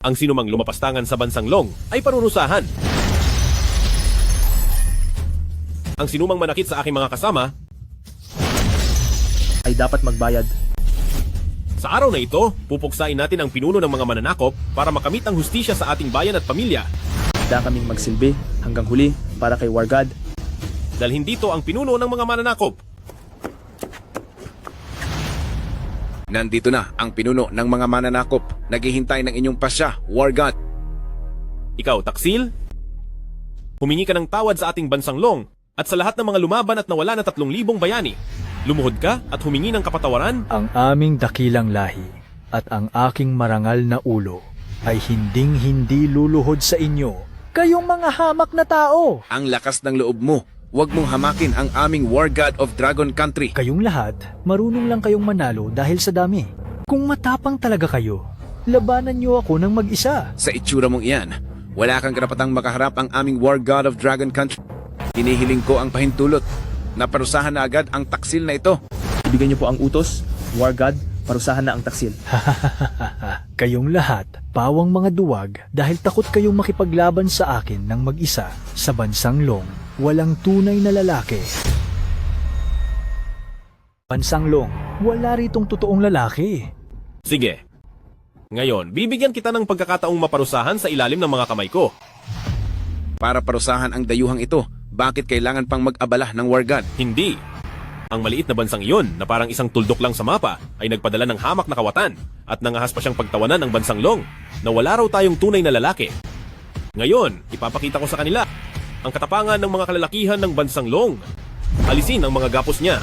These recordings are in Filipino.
Ang sinumang lumapastangan sa bansang Long ay parurusahan. Ang sinumang manakit sa aking mga kasama ay dapat magbayad. sa araw na ito, pupuksain natin ang pinuno ng mga mananakop para makamit ang hustisya sa ating bayan at pamilya. Handa kaming magsilbi hanggang huli para kay Wargad. Dalhin dito ang pinuno ng mga mananakop. Nandito na ang pinuno ng mga mananakop. Naghihintay ng inyong pasya, Wargad. Ikaw, Taksil, humingi ka ng tawad sa ating bansang Long at sa lahat ng mga lumaban at nawala na 3,000 bayani. Lumuhod ka at humingi ng kapatawaran. Ang aming dakilang lahi at ang aking marangal na ulo ay hinding-hindi luluhod sa inyo. Kayong mga hamak na tao! Ang lakas ng loob mo. Huwag mong hamakin ang aming Wargad of Dragon Country. Kayong lahat, marunong lang kayong manalo dahil sa dami. Kung matapang talaga kayo, labanan niyo ako ng mag-isa. Sa itsura mong iyan, wala kang karapatang makaharap ang aming Wargad of Dragon Country. Hinihiling ko ang pahintulot na parusahan na agad ang taksil na ito. Ibigay niyo po ang utos, Wargad, parusahan na ang taksil. Kayong lahat, pawang mga duwag dahil takot kayong makipaglaban sa akin ng mag-isa sa bansang Long. Walang tunay na lalaki. Bansang Long, wala ritong totoong lalaki. Sige. Ngayon, bibigyan kita ng pagkakataong maparusahan sa ilalim ng mga kamay ko. Para parusahan ang dayuhang ito, bakit kailangan pang mag-abala ng Wargad? Hindi. Ang maliit na bansang iyon na parang isang tuldok lang sa mapa ay nagpadala ng hamak na kawatan at nangahas pa siyang pagtawanan ng bansang Long na wala raw tayong tunay na lalaki. Ngayon, ipapakita ko sa kanila ang katapangan ng mga kalalakihan ng bansang Long. Alisin ang mga gapos niya.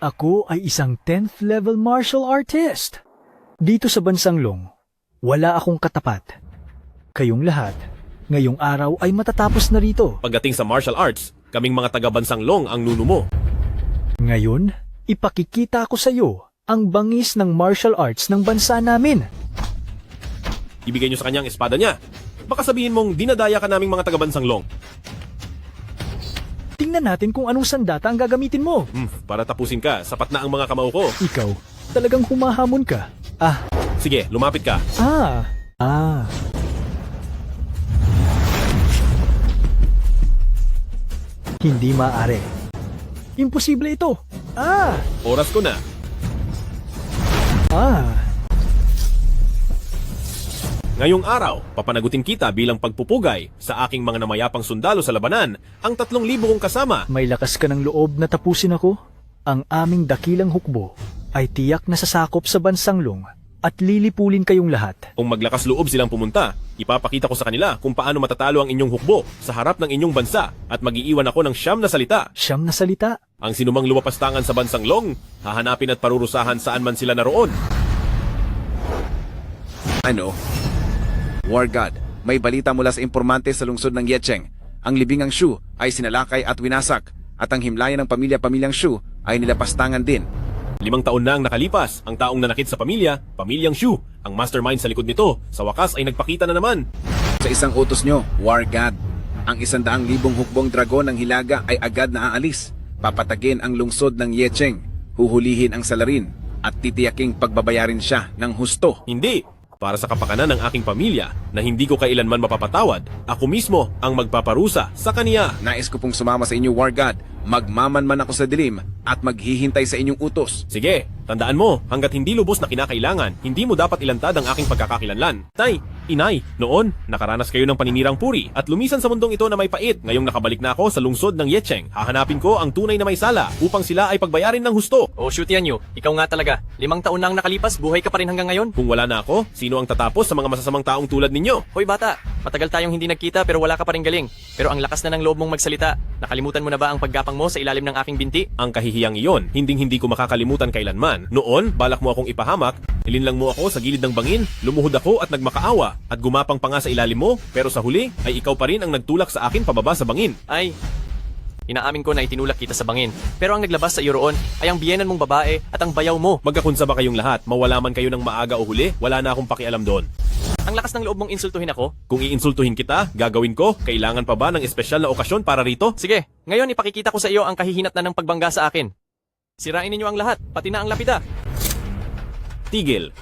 Ako ay isang 10th level martial artist. Dito sa bansang Long, wala akong katapat. Kayong lahat, ngayong araw ay matatapos na rito. Pagdating sa martial arts, kaming mga taga-bansang Long ang nuno mo. Ngayon, ipakikita ko sa iyo ang bangis ng martial arts ng bansa namin. Ibigay niyo sa kanya ang espada niya. Baka sabihin mong dinadaya ka naming mga taga-bansang Long. Tingnan natin kung anong sandata ang gagamitin mo. Para tapusin ka, sapat na ang mga kamao ko. Ikaw, talagang humahamon ka. Sige, lumapit ka. Hindi maaari. Imposible ito. Oras ko na. Ngayong araw, papanagutin kita bilang pagpupugay sa aking mga namayapang sundalo sa labanan, ang 3,000 kong kasama. May lakas ka ng loob na tapusin ako? Ang aming dakilang hukbo ay tiyak na sasakop sa bansang Long at lilipulin kayong lahat. Kung maglakas loob silang pumunta, ipapakita ko sa kanila kung paano matatalo ang inyong hukbo sa harap ng inyong bansa at mag-iiwan ako ng 9 na salita. 9 na salita? Ang sinumang lumapastangan sa bansang Long, hahanapin at parurusahan saan man sila naroon. Ano? Wargad, may balita mula sa impormante sa lungsod ng Yecheng. Ang libingang Shu ay sinalakay at winasak at ang himlayan ng pamilya-pamilyang Shu ay nilapastangan din. 5 taon na ang nakalipas, ang taong nanakit sa pamilyang Shu, ang mastermind sa likod nito, sa wakas ay nagpakita na naman. Sa isang utos nyo, Wargad, ang 100,000 hukbong dragon ng Hilaga ay agad na aalis. Papatagin ang lungsod ng Yecheng, huhulihin ang salarin at titiyaking pagbabayarin siya ng husto. Hindi! Para sa kapakanan ng aking pamilya na hindi ko kailanman mapapatawad, ako mismo ang magpaparusa sa kaniya. Nais ko pong sumama sa inyo, Wargad. Magmamanman ako sa dilim at maghihintay sa inyong utos. Sige, tandaan mo, hanggat hindi lubos na kinakailangan, hindi mo dapat ilantad ang aking pagkakakilanlan. Tay, inay, noon, nakaranas kayo ng paninirang puri at lumisan sa mundong ito na may pait. Ngayong nakabalik na ako sa lungsod ng Yecheng, hahanapin ko ang tunay na may sala upang sila ay pagbayarin ng husto. Oh, shoot yan nyo. Ikaw nga talaga. 5 taon na ang nakalipas, buhay ka pa rin hanggang ngayon. Kung wala na ako, sino ang tatapos sa mga masasamang taong tulad ninyo? Hoy bata, matagal tayong hindi nagkita pero wala ka pa rin galing. Pero ang lakas na ng loob mong magsalita. Nakalimutan mo na ba ang paggapang mo sa ilalim ng aking binti? Ang kahihiyang iyon, hinding-hindi ko makakalimutan kailanman. Noon, balak mo akong ipahamak, ilinlang mo ako sa gilid ng bangin, lumuhod ako at nagmakaawa, at gumapang pa nga sa ilalim mo, pero sa huli, ay ikaw pa rin ang nagtulak sa akin pababa sa bangin. Ay, inaamin ko na itinulak kita sa bangin. Pero ang naglabas sa iyo roon ay ang biyenan mong babae at ang bayaw mo. Magkakunsa ba kayong lahat? Mawala man kayo ng maaga o huli, wala na akong pakialam doon. Ang lakas ng loob mong insultuhin ako? Kung iinsultuhin kita, gagawin ko, kailangan pa ba ng espesyal na okasyon para rito? Sige, ngayon ipakikita ko sa iyo ang kahihinatnan ng pagbangga sa akin. Sirain ninyo ang lahat, pati na ang lapida. Tigil.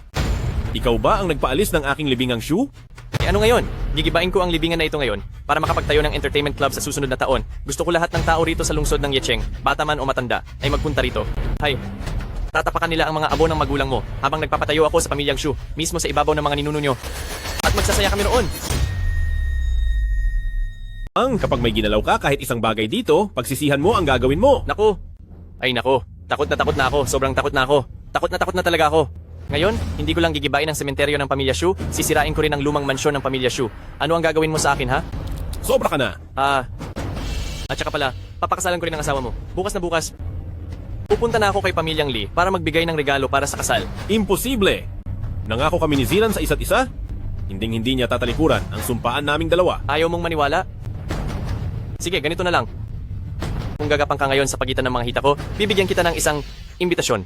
Ikaw ba ang nagpaalis ng aking libingang Shu? Eh ano ngayon? Gigibain ko ang libingan na ito ngayon para makapagtayo ng entertainment club sa susunod na taon. Gusto ko lahat ng tao rito sa lungsod ng Yecheng, bata man o matanda, ay magpunta rito. Hay, tatapakan nila ang mga abo ng magulang mo habang nagpapatayo ako sa pamilyang Shu, mismo sa ibabaw ng mga ninuno nyo. At magsasaya kami roon. Kapag may ginalaw ka kahit isang bagay dito, pagsisihan mo ang gagawin mo. Naku! Ay naku, takot na ako, sobrang takot na ako. Takot na talaga ako. Ngayon, hindi ko lang gigibain ang sementeryo ng pamilya Shu, sisirain ko rin ang lumang mansyon ng pamilya Shu. Ano ang gagawin mo sa akin, ha? Sobra ka na. At saka pala, papakasalan ko rin ang asawa mo. Bukas na bukas. Pupunta na ako kay pamilyang Lee para magbigay ng regalo para sa kasal. Imposible! Nangako kami ni Ziran sa isa't isa? Hinding-hindi niya tatalikuran ang sumpaan naming dalawa. Ayaw mong maniwala? Sige, ganito na lang. Kung gagapang ka ngayon sa pagitan ng mga hita ko, bibigyan kita ng isang imbitasyon.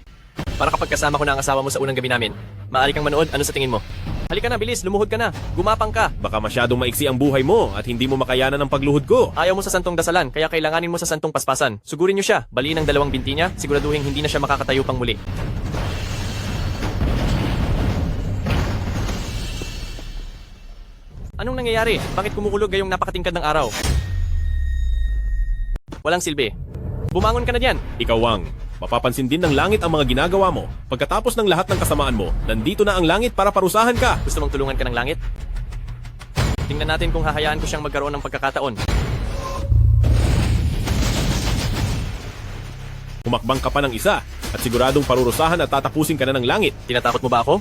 Para kapag kasama ko na ang asawa mo sa unang gabi namin, maaari kang manood, ano sa tingin mo? Halika na, bilis, lumuhod ka na, gumapang ka. Baka masyadong maiksi ang buhay mo at hindi mo makayanan ang pagluhod ko. Ayaw mo sa santong dasalan, kaya kailanganin mo sa santong paspasan. Sugurin niyo siya, baliin ang dalawang binti niya, siguraduhin hindi na siya makakatayo pang muli. Anong nangyayari? Bakit kumukulog gayong napakatingkad ng araw? Walang silbi. Bumangon ka na diyan. Ikaw, Wang, mapapansin din ng langit ang mga ginagawa mo. Pagkatapos ng lahat ng kasamaan mo, nandito na ang langit para parusahan ka. Gusto mong tulungan ka ng langit? Tingnan natin kung hahayaan ko siyang magkaroon ng pagkakataon. Humakbang ka pa ng isa at siguradong parurusahan at tatapusin ka na ng langit. Tinatakot mo ba ako?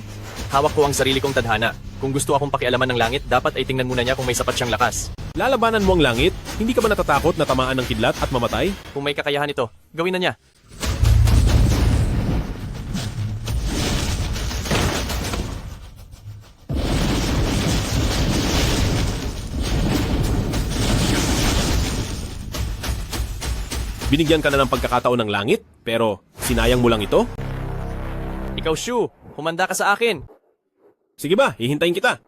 Hawak ko ang sarili kong tadhana. Kung gusto akong pakialaman ng langit, dapat ay tingnan muna niya kung may sapat siyang lakas. Lalabanan mo ang langit? Hindi ka ba natatakot na tamaan ng kidlat at mamatay? Kung may kakayahan ito, gawin na niya. Binigyan ka na ng pagkakataon ng langit, pero sinayang mo lang ito? Ikaw, Shu, humanda ka sa akin. Sige ba, hihintayin kita.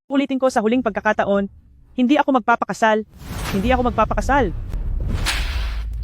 Ulitin ko sa huling pagkakataon, hindi ako magpapakasal. Hindi ako magpapakasal.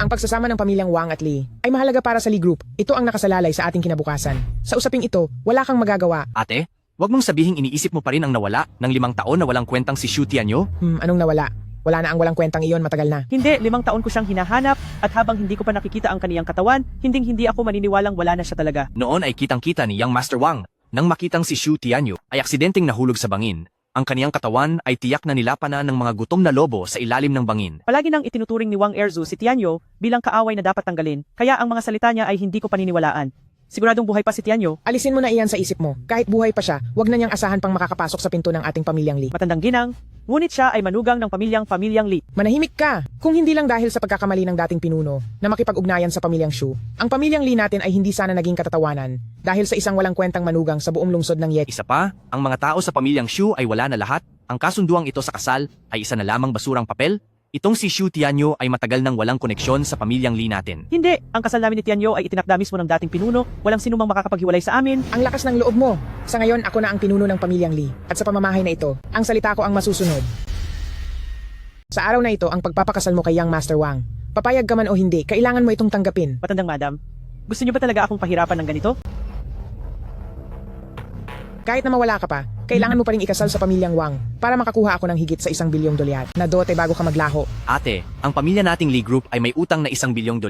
Ang pagsasama ng pamilyang Wang at Lee ay mahalaga para sa Lee Group. Ito ang nakasalalay sa ating kinabukasan. Sa usaping ito, wala kang magagawa. Ate, wag mong sabihing iniisip mo pa rin ang nawala ng 5 taon na walang kwentang si Shu Tianyo? Anong nawala? Wala na ang walang kwentang iyon, matagal na. Hindi, 5 taon ko siyang hinahanap at habang hindi ko pa nakikita ang kaniyang katawan, hindi ako maniniwalang wala na siya talaga. Noon ay kitang-kita ni Young Master Wang nang makitang si Shu Tianyo ay aksidenteng nahulog sa bangin. Ang kaniyang katawan ay tiyak na nilapanan ng mga gutom na lobo sa ilalim ng bangin. Palagi nang itinuturing ni Wang Erzu si Tianyo bilang kaaway na dapat tanggalin, kaya ang mga salita niya ay hindi ko paniniwalaan. Siguradong buhay pa si Tianyo. Alisin mo na iyan sa isip mo. Kahit buhay pa siya, wag na niyang asahan pang makakapasok sa pinto ng ating pamilyang Lee. Matandang ginang, ngunit siya ay manugang ng pamilyang Lee. Manahimik ka! Kung hindi lang dahil sa pagkakamali ng dating pinuno na makipag-ugnayan sa pamilyang Shu, ang pamilyang Lee natin ay hindi sana naging katatawanan dahil sa isang walang kwentang manugang sa buong lungsod ng Yet. Isa pa, ang mga tao sa pamilyang Shu ay wala na lahat. Ang kasunduang ito sa kasal ay isa na lamang basurang papel. Itong si Shu Tianyo ay matagal nang walang koneksyon sa pamilyang Lee natin. Hindi, ang kasal namin ni Tianyo ay itinakda mismo ng dating pinuno, walang sinumang makakapaghiwalay sa amin. Ang lakas ng loob mo! Sa ngayon, ako na ang pinuno ng pamilyang Lee. At sa pamamahay na ito, ang salita ko ang masusunod. Sa araw na ito, ang pagpapakasal mo kay Young Master Wang. Papayag ka man o hindi, kailangan mo itong tanggapin. Matandang madam, gusto niyo ba talaga akong pahirapan ng ganito? Kahit na mawala ka pa, kailangan mo pa ring ikasal sa pamilyang Wang para makakuha ako ng higit sa $1 bilyong na dote bago ka maglaho. Ate, ang pamilya nating Lee Group ay may utang na $1 bilyong.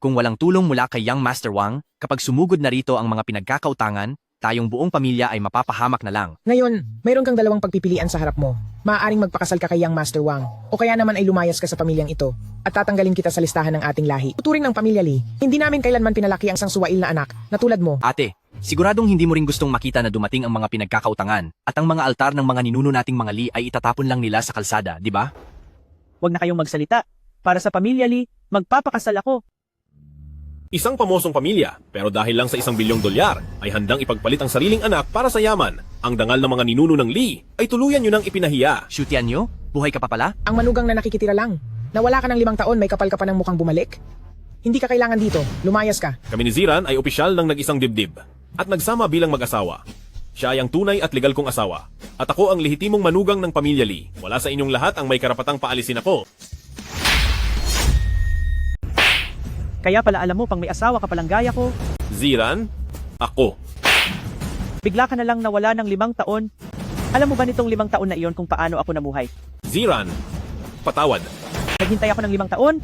Kung walang tulong mula kay Young Master Wang, kapag sumugod na rito ang mga pinagkakautangan, tayong buong pamilya ay mapapahamak na lang. Ngayon, mayroon kang dalawang pagpipilian sa harap mo. Maaaring magpakasal ka kay Young Master Wang, o kaya naman ay lumayas ka sa pamilyang ito at tatanggalin kita sa listahan ng ating lahi. Tuturing ng pamilya Lee, hindi namin kailanman pinalaki ang sangsuwail na anak na tulad mo. Ate, siguradong hindi mo rin gustong makita na dumating ang mga pinagkakautangan at ang mga altar ng mga ninuno nating mga Lee ay itatapon lang nila sa kalsada, di ba? Huwag na kayong magsalita. Para sa pamilya Lee, magpapakasal ako. Isang pamosong pamilya, pero dahil lang sa $1 bilyong ay handang ipagpalit ang sariling anak para sa yaman. Ang dangal ng mga ninuno ng Lee ay tuluyan nyo nang ipinahiya. Shu Tianyo, buhay ka pa pala? Ang manugang na nakikitira lang. Nawala ka ng 5 taon, may kapal ka pa ng mukhang bumalik. Hindi ka kailangan dito, lumayas ka. Kami ni Ziran ay opisyal ng nag-isang dibdib at nagsama bilang mag-asawa. Siya ay ang tunay at legal kong asawa. At ako ang lehitimong manugang ng pamilya Lee. Wala sa inyong lahat ang may karapatang paalisin ako. Kaya pala alam mo pang may asawa ka palang gaya ko. Ziran, ako. Bigla ka na lang nawala ng 5 taon. Alam mo ba nitong 5 taon na iyon kung paano ako namuhay? Ziran, patawad. Naghintay ako ng 5 taon.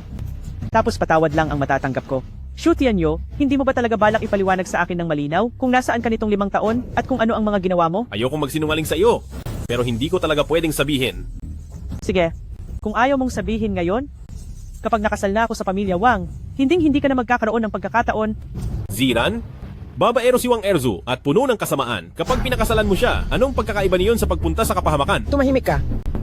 Tapos patawad lang ang matatanggap ko. Shoot Tianyo, hindi mo ba talaga balak ipaliwanag sa akin ng malinaw kung nasaan ka nitong 5 taon at kung ano ang mga ginawa mo? Ayokong magsinungaling sa iyo. Pero hindi ko talaga pwedeng sabihin. Sige, kung ayaw mong sabihin ngayon, kapag nakasal na ako sa pamilya Wang, hindi ka na magkakaroon ng pagkakataon. Ziran, babaero si Wang Erzu at puno ng kasamaan. Kapag pinakasalan mo siya, anong pagkakaiba niyon sa pagpunta sa kapahamakan? Tumahimik ka.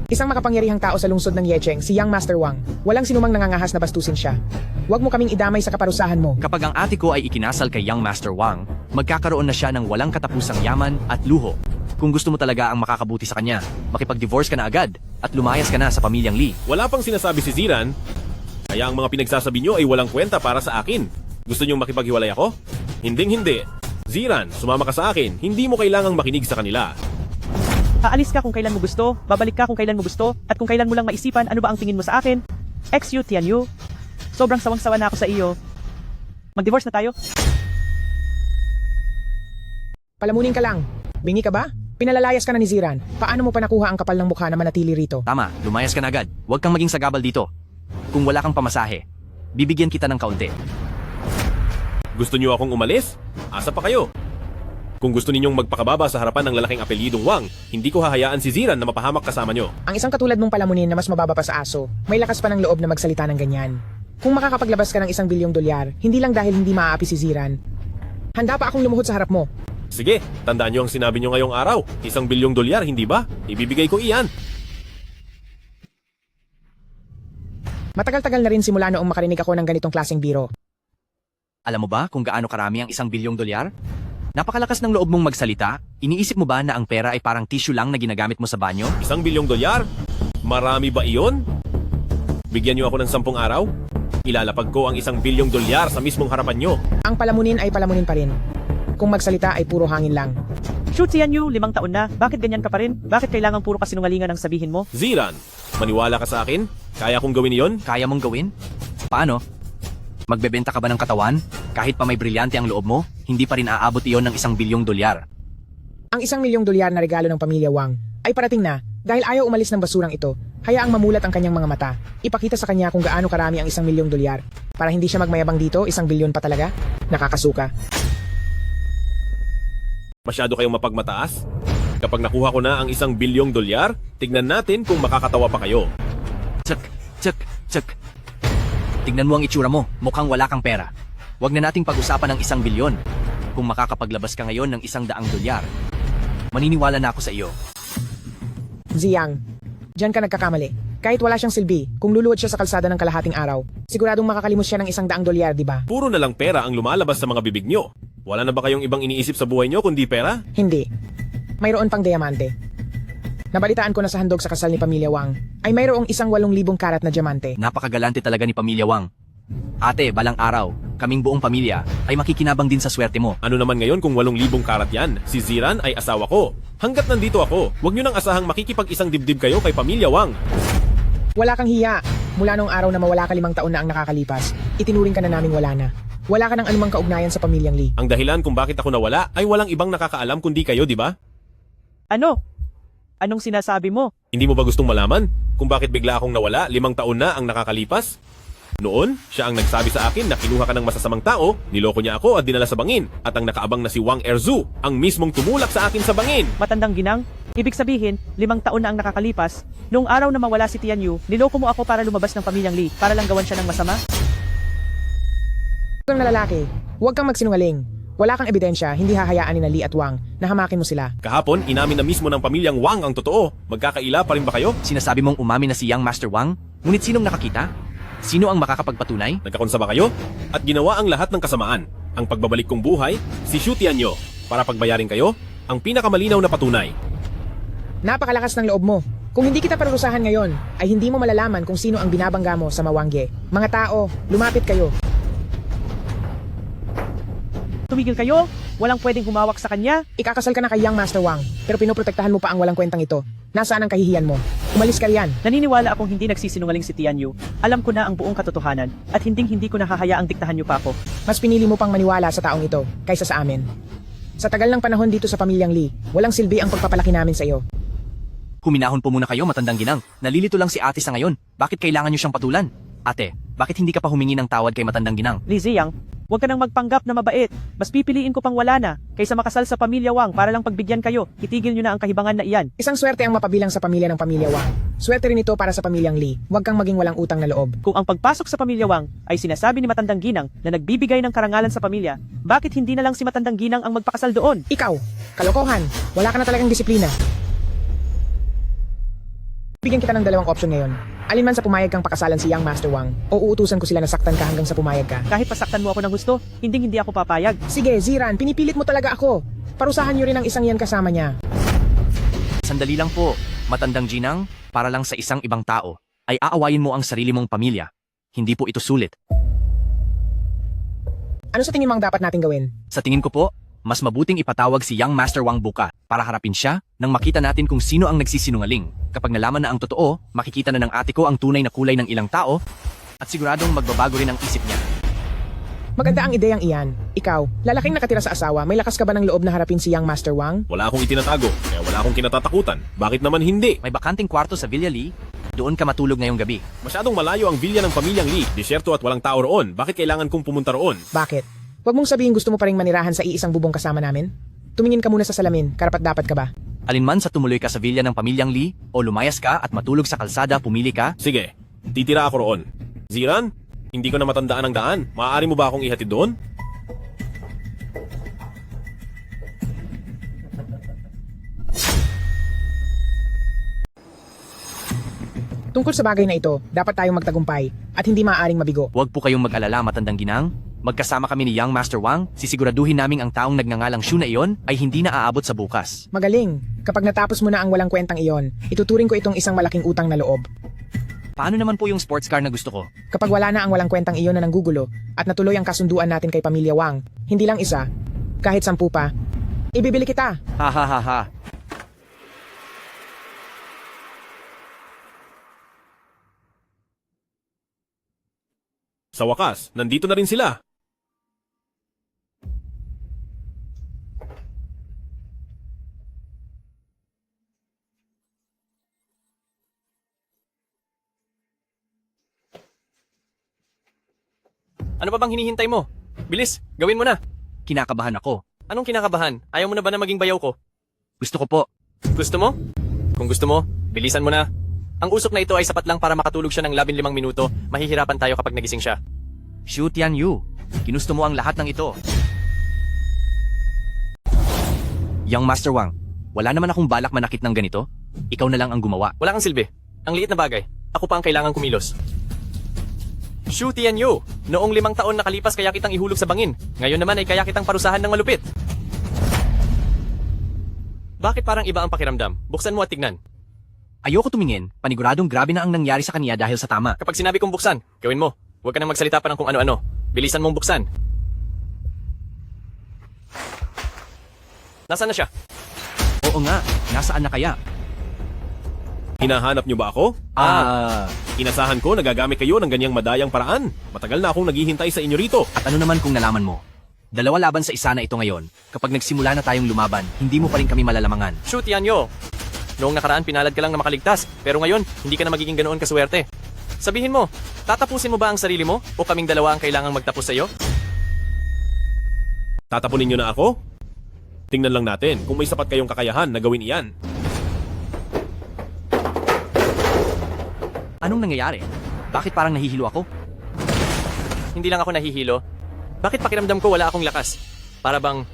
Isang makapangyarihang tao sa lungsod ng Yecheng, si Young Master Wang. Walang sinumang nangangahas na bastusin siya. Huwag mo kaming idamay sa kaparusahan mo. Kapag ang ate ko ay ikinasal kay Young Master Wang, magkakaroon na siya ng walang katapusang yaman at luho. Kung gusto mo talaga ang makakabuti sa kanya, makipag-divorce ka na agad at lumayas ka na sa pamilyang Lee. Wala pang sinasabi si Ziran, kaya ang mga pinagsasabi niyo ay walang kwenta para sa akin. Gusto niyong makipaghiwalay ako? Hinding-hindi. Ziran, sumama ka sa akin. Hindi mo kailangang makinig sa kanila. Aalis ka kung kailan mo gusto, babalik ka kung kailan mo gusto, at kung kailan mo lang maisipan ano ba ang tingin mo sa akin. XU Tianyu, sobrang sawang-sawa na ako sa iyo. Mag-divorce na tayo? Palamunin ka lang. Bingi ka ba? Pinalalayas ka na ni Ziran. Paano mo pa nakuha ang kapal ng mukha na manatili rito? Tama, lumayas ka na agad. Huwag kang maging sagabal dito. Kung wala kang pamasahe, bibigyan kita ng kaunti. Gusto niyo akong umalis? Asa pa kayo? Kung gusto ninyong magpakababa sa harapan ng lalaking apelyidong Wang, hindi ko hahayaan si Ziran na mapahamak kasama nyo. Ang isang katulad mong palamunin na mas mababa pa sa aso, may lakas pa ng loob na magsalita ng ganyan. Kung makakapaglabas ka ng $1 bilyong, hindi lang dahil hindi maaapi si Ziran. Handa pa akong lumuhod sa harap mo. Sige, tandaan niyo ang sinabi niyo ngayong araw. $1 bilyong, hindi ba? Ibibigay ko iyan. Matagal-tagal na rin simula noong makarinig ako ng ganitong klaseng biro. Alam mo ba kung gaano karami ang $1 bilyong? Napakalakas ng loob mong magsalita. Iniisip mo ba na ang pera ay parang tissue lang na ginagamit mo sa banyo? $1 bilyong? Marami ba iyon? Bigyan niyo ako ng 10 araw? Ilalapag ko ang $1 bilyong sa mismong harapan niyo. Ang palamunin ay palamunin pa rin. Kung magsalita ay puro hangin lang. Shoot Tianyu, 5 taon na, bakit ganyan ka pa rin? Bakit kailangan puro kasinungalingan ang sabihin mo? Ziran, maniwala ka sa akin? Kaya kong gawin iyon? Kaya mong gawin? Paano? Magbebenta ka ba ng katawan? Kahit pa may brilyante ang loob mo, hindi pa rin aabot iyon ng $1 bilyong. Ang $1 milyong na regalo ng pamilya Wang ay parating na dahil ayaw umalis ng basurang ito. Hayaang mamulat ang kanyang mga mata. Ipakita sa kanya kung gaano karami ang $1 milyong. Para hindi siya magmayabang dito, $1 bilyon pa talaga? Nakakasuka. Masyado kayong mapagmataas? Kapag nakuha ko na ang $1 bilyong, tignan natin kung makakatawa pa kayo. Tsak, tsak, tsak. Tignan mo ang itsura mo, mukhang wala kang pera. Huwag na nating pag-usapan ng $1 bilyon. Kung makakapaglabas ka ngayon ng $100, maniniwala na ako sa iyo. Ziyang, diyan ka nagkakamali. Kahit wala siyang silbi, kung luluhod siya sa kalsada ng kalahating araw, siguradong makakalimos siya ng $100, di ba? Puro na lang pera ang lumalabas sa mga bibig nyo. Wala na ba kayong ibang iniisip sa buhay nyo kundi pera? Hindi. Mayroon pang diamante. Nabalitaan ko na sa handog sa kasal ni Pamilya Wang ay mayroong 8,000 karat na diamante. Napakagalante talaga ni Pamilya Wang. Ate, balang araw, kaming buong pamilya ay makikinabang din sa swerte mo. Ano naman ngayon kung 8,000 karat yan? Si Ziran ay asawa ko. Hanggat nandito ako, huwag nyo nang asahang makikipag-isang dibdib kayo kay Pamilya Wang. Wala kang hiya. Mula nung araw na mawala ka 5 taon na ang nakakalipas, itinuring ka na naming wala na. Wala ka ng anumang kaugnayan sa pamilyang Lee. Ang dahilan kung bakit ako nawala ay walang ibang nakakaalam kundi kayo, di ba? Ano? Anong sinasabi mo? Hindi mo ba gustong malaman kung bakit bigla akong nawala 5 taon na ang nakakalipas? Noon, siya ang nagsabi sa akin na kinuha ka ng masasamang tao, niloko niya ako at dinala sa bangin, at ang nakaabang na si Wang Erzu, ang mismong tumulak sa akin sa bangin. Matandang ginang? Ibig sabihin, 5 taon na ang nakakalipas, noong araw na mawala si Tianyu, niloko mo ako para lumabas ng pamilyang Lee, para lang gawan siya ng masama? Huwag kang lalaki. Huwag kang magsinungaling. Wala kang ebidensya, hindi hahayaan ni Lee at Wang na hamakin mo sila. Kahapon, inamin na mismo ng pamilyang Wang ang totoo. Magkakaila pa rin ba kayo? Sinasabi mong umamin na si Young Master Wang? Ngunit sinong nakakita? Sino ang makakapagpatunay? Nagkakonsa ba kayo? At ginawa ang lahat ng kasamaan. Ang pagbabalik kong buhay, si Shu Tianyo. Para pagbayarin kayo, ang pinakamalinaw na patunay. Napakalakas ng loob mo. Kung hindi kita parurusahan ngayon, ay hindi mo malalaman kung sino ang binabangga mo sa Mawangge. Mga tao, lumapit kayo. Tumigil kayo! Walang pwedeng humawak sa kanya! Ikakasal ka na kay Young Master Wang, pero pinoprotektahan mo pa ang walang kwentang ito. Nasaan ang kahihiyan mo? Umalis ka riyan. Naniniwala akong hindi nagsisinungaling si Tian Yu. Alam ko na ang buong katotohanan, at hindi ko nahahayaang diktahan niyo pa ako. Mas pinili mo pang maniwala sa taong ito, kaysa sa amin. Sa tagal ng panahon dito sa pamilyang Lee, walang silbi ang pagpapalaki namin sa iyo. Huminahon po muna kayo, matandang ginang. Nalilito lang si ate sa ngayon. Bakit kailangan niyo siyang patulan? Ate, bakit hindi ka pa humingi ng tawad kay matandang ginang? Li Ziyang, huwag ka nang magpanggap na mabait. Mas pipiliin ko pang wala na, kaysa makasal sa pamilya Wang para lang pagbigyan kayo. Itigil niyo na ang kahibangan na iyan. Isang swerte ang mapabilang sa pamilya ng pamilya Wang. Swerte rin ito para sa pamilyang Lee. Huwag kang maging walang utang na loob. Kung ang pagpasok sa pamilya Wang ay sinasabi ni Matandang Ginang na nagbibigay ng karangalan sa pamilya, bakit hindi na lang si Matandang Ginang ang magpakasal doon? Ikaw, kalokohan. Wala ka na talagang disiplina. Bigyan kita ng dalawang option ngayon. Alinman sa pumayag kang pakasalan si Young Master Wang, o uutusan ko sila na saktan ka hanggang sa pumayag ka. Kahit pasaktan mo ako ng gusto, hindi ako papayag. Sige, Ziran, pinipilit mo talaga ako. Parusahan niyo rin ang isang yan kasama niya. Sandali lang po, matandang ginang, para lang sa isang ibang tao, ay aawayin mo ang sarili mong pamilya. Hindi po ito sulit. Ano sa tingin mo ang dapat nating gawin? Sa tingin ko po, mas mabuting ipatawag si Young Master Wang buka para harapin siya nang makita natin kung sino ang nagsisinungaling. Kapag nalaman na ang totoo, makikita na ng ate ko ang tunay na kulay ng ilang tao at siguradong magbabago rin ang isip niya. Maganda ang ideyang iyan. Ikaw, lalaking nakatira sa asawa, may lakas ka ba ng loob na harapin si Young Master Wang? Wala akong itinatago, kaya wala akong kinatatakutan. Bakit naman hindi? May bakanting kwarto sa Villa Lee, doon ka matulog ngayong gabi. Masyadong malayo ang villa ng pamilyang Lee. Disyerto at walang tao roon. Bakit kailangan kong pumunta roon? Bakit? Huwag mong sabihin gusto mo pa ring manirahan sa iisang bubong kasama namin? Tumingin ka muna sa salamin, karapat-dapat ka ba? Alinman sa tumuloy ka sa villa ng pamilyang Lee o lumayas ka at matulog sa kalsada, pumili ka. Sige, titira ako roon. Ziran, hindi ko na matandaan ang daan. Maaari mo ba akong ihatid doon? Tungkol sa bagay na ito, dapat tayong magtagumpay at hindi maaaring mabigo. Huwag po kayong mag-alala, matandang ginang. Magkasama kami ni Young Master Wang, sisiguraduhin naming ang taong nagngangalang Shu na iyon ay hindi na aabot sa bukas. Magaling. Kapag natapos mo na ang walang kwentang iyon, ituturing ko itong isang malaking utang na loob. Paano naman po yung sports car na gusto ko? Kapag wala na ang walang kwentang iyon na nanggugulo at natuloy ang kasunduan natin kay Pamilya Wang, hindi lang isa, kahit 10 pa, ibibili kita. Ha ha ha ha. Sa wakas, nandito na rin sila. Ano pa bang hinihintay mo? Bilis, gawin mo na. Kinakabahan ako. Anong kinakabahan? Ayaw mo na ba na maging bayaw ko? Gusto ko po. Gusto mo? Kung gusto mo, bilisan mo na. Ang usok na ito ay sapat lang para makatulog siya ng 15 minuto. Mahihirapan tayo kapag nagising siya. Shu Tianyu, ginusto mo ang lahat ng ito. Young Master Wang, wala naman akong balak manakit ng ganito. Ikaw na lang ang gumawa. Wala kang silbi. Ang liit na bagay. Ako pa ang kailangang kumilos. Shu Tianyu, noong 5 taon nakalipas kaya kitang ihulog sa bangin. Ngayon naman ay kaya kitang parusahan ng malupit. Bakit parang iba ang pakiramdam? Buksan mo at tignan. Ayoko tumingin, paniguradong grabe na ang nangyari sa kanya dahil sa tama. Kapag sinabi kong buksan, gawin mo. Huwag ka nang magsalita pa ng kung ano-ano. Bilisan mong buksan. Nasaan na siya? Oo nga, nasaan na kaya? Hinahanap niyo ba ako? Inasahan ko nagagamit kayo ng ganyang madayang paraan. Matagal na akong naghihintay sa inyo rito. At ano naman kung nalaman mo? 2 laban sa isa na ito ngayon. Kapag nagsimula na tayong lumaban, hindi mo pa rin kami malalamangan. Shu Tianyu, noong nakaraan pinalad ka lang na makaligtas, pero ngayon, hindi ka na magiging ganoon kaswerte. Sabihin mo, tatapusin mo ba ang sarili mo o kaming dalawa ang kailangang magtapos sa iyo? Tatapunin niyo na ako? Tingnan lang natin kung may sapat kayong kakayahan na gawin iyan. Anong nangyayari? Bakit parang nahihilo ako? Hindi lang ako nahihilo. Bakit pakiramdam ko wala akong lakas? Para bang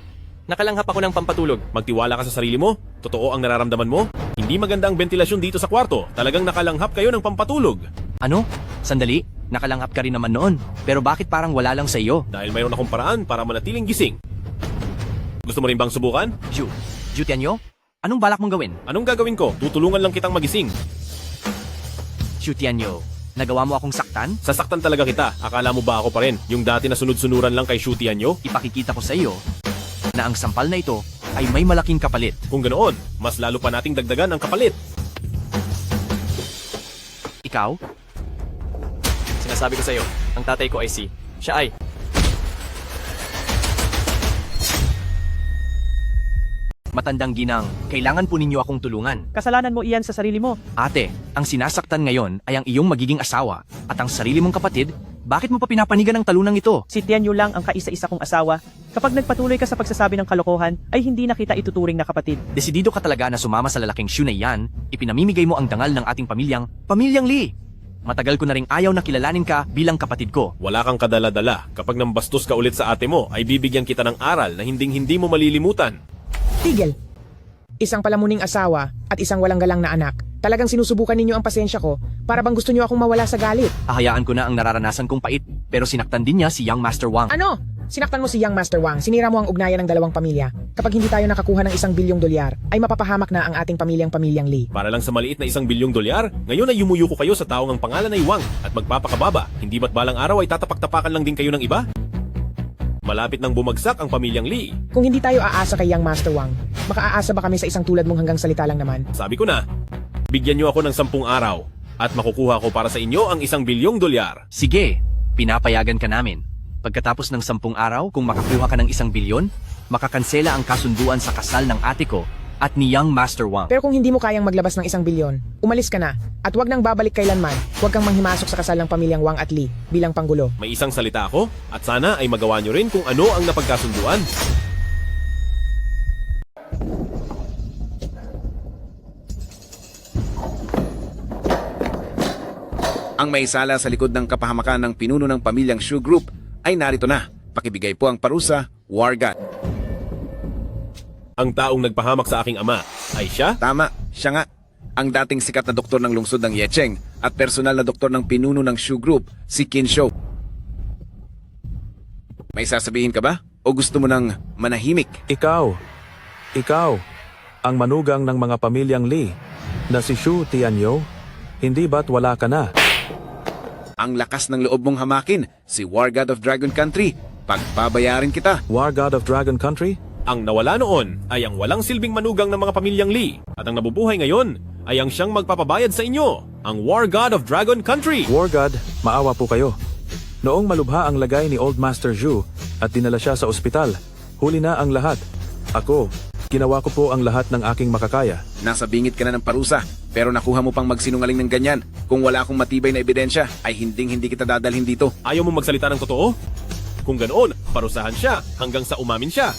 nakalanghap ako ng pampatulog. Magtiwala ka sa sarili mo? Totoo ang nararamdaman mo? Hindi maganda ang ventilasyon dito sa kwarto. Talagang nakalanghap kayo ng pampatulog. Ano? Sandali, nakalanghap ka rin naman noon. Pero bakit parang wala lang sa iyo? Dahil mayroon akong paraan para manatiling gising. Gusto mo rin bang subukan? Shu Tianyu, anong balak mong gawin? Anong gagawin ko? Tutulungan lang kitang magising. Shu Tianyu, Nagawa mo akong saktan? Sasaktan talaga kita. Akala mo ba ako pa rin? Yung dati na sunod-sunuran lang kay Shu Tianyo? Ipakikita ko sa iyo na ang sampal na ito ay may malaking kapalit. Kung ganoon, mas lalo pa nating dagdagan ang kapalit. Ikaw? Sinasabi ko sa iyo, ang tatay ko ay siya ay Matandang ginang, kailangan po ninyo akong tulungan. Kasalanan mo iyan sa sarili mo. Ate, ang sinasaktan ngayon ay ang iyong magiging asawa at ang sarili mong kapatid. Bakit mo pa pinapanigan ang talunang ito? Si Tianyu lang ang kaisa-isa kong asawa. Kapag nagpatuloy ka sa pagsasabi ng kalokohan, ay hindi na kita ituturing na kapatid. Desidido ka talaga na sumama sa lalaking Shu na iyan. Ipinamimigay mo ang dangal ng ating Pamilyang Lee. Matagal ko na ring ayaw na kilalanin ka bilang kapatid ko. Wala kang kadala-dala. Kapag nambastos ka ulit sa ate mo, ay bibigyan kita ng aral na hinding-hindi mo malilimutan. Tigil. Isang palamuning asawa at isang walang galang na anak. Talagang sinusubukan ninyo ang pasensya ko para bang gusto niyo akong mawala sa galit. Hahayaan ko na ang nararanasan kong pait, pero sinaktan din niya si Young Master Wang. Ano? Sinaktan mo si Young Master Wang, sinira mo ang ugnayan ng dalawang pamilya. Kapag hindi tayo nakakuha ng $1 bilyong, ay mapapahamak na ang ating Pamilyang Lee. Para lang sa maliit na $1 bilyong, ngayon ay yumuyuko kayo sa taong ang pangalan ay Wang at magpapakababa. Hindi ba't balang araw ay tatapak-tapakan lang din kayo ng iba? Malapit nang bumagsak ang Pamilyang Lee. Kung hindi tayo aasa kay Young Master Wang, makaaasa ba kami sa isang tulad mong hanggang salita lang naman? Sabi ko na, bigyan niyo ako ng 10 araw at makukuha ko para sa inyo ang $1 bilyong. Sige, pinapayagan ka namin. Pagkatapos ng 10 araw, kung makakuha ka ng $1 bilyon, makakansela ang kasunduan sa kasal ng ate ko at ni Young Master Wang. Pero kung hindi mo kayang maglabas ng $1 bilyon, umalis ka na at wag nang babalik kailanman. Huwag kang manghimasok sa kasal ng pamilyang Wang at Lee bilang panggulo. May isang salita ako at sana ay magawa niyo rin kung ano ang napagkasunduan. Ang may sala sa likod ng kapahamakan ng pinuno ng pamilyang Shu Group ay narito na. Pakibigay po ang parusa, War God. Ang taong nagpahamak sa aking ama ay siya? Tama, siya nga. Ang dating sikat na doktor ng lungsod ng Yecheng at personal na doktor ng pinuno ng Shu Group, si Qin Shou. May sasabihin ka ba? O gusto mo nang manahimik? Ikaw, ang manugang ng mga pamilyang Lee, na si Shu Tianyo, hindi ba't wala ka na? Ang lakas ng loob mong hamakin, si War God of Dragon Country. Pagbabayarin kita. War God of Dragon Country? Ang nawala noon ay ang walang silbing manugang ng mga pamilyang Lee at ang nabubuhay ngayon ay ang siyang magpapabayad sa inyo, ang War God of Dragon Country. War God, maawa po kayo. Noong malubha ang lagay ni Old Master Zhu at dinala siya sa ospital, huli na ang lahat. Ako, ginawa ko po ang lahat ng aking makakaya. Nasa bingit ka na ng parusa, pero nakuha mo pang magsinungaling ng ganyan. Kung wala akong matibay na ebidensya, ay hindi kita dadalhin dito. Ayaw mo magsalita ng totoo? Kung ganoon, parusahan siya hanggang sa umamin siya.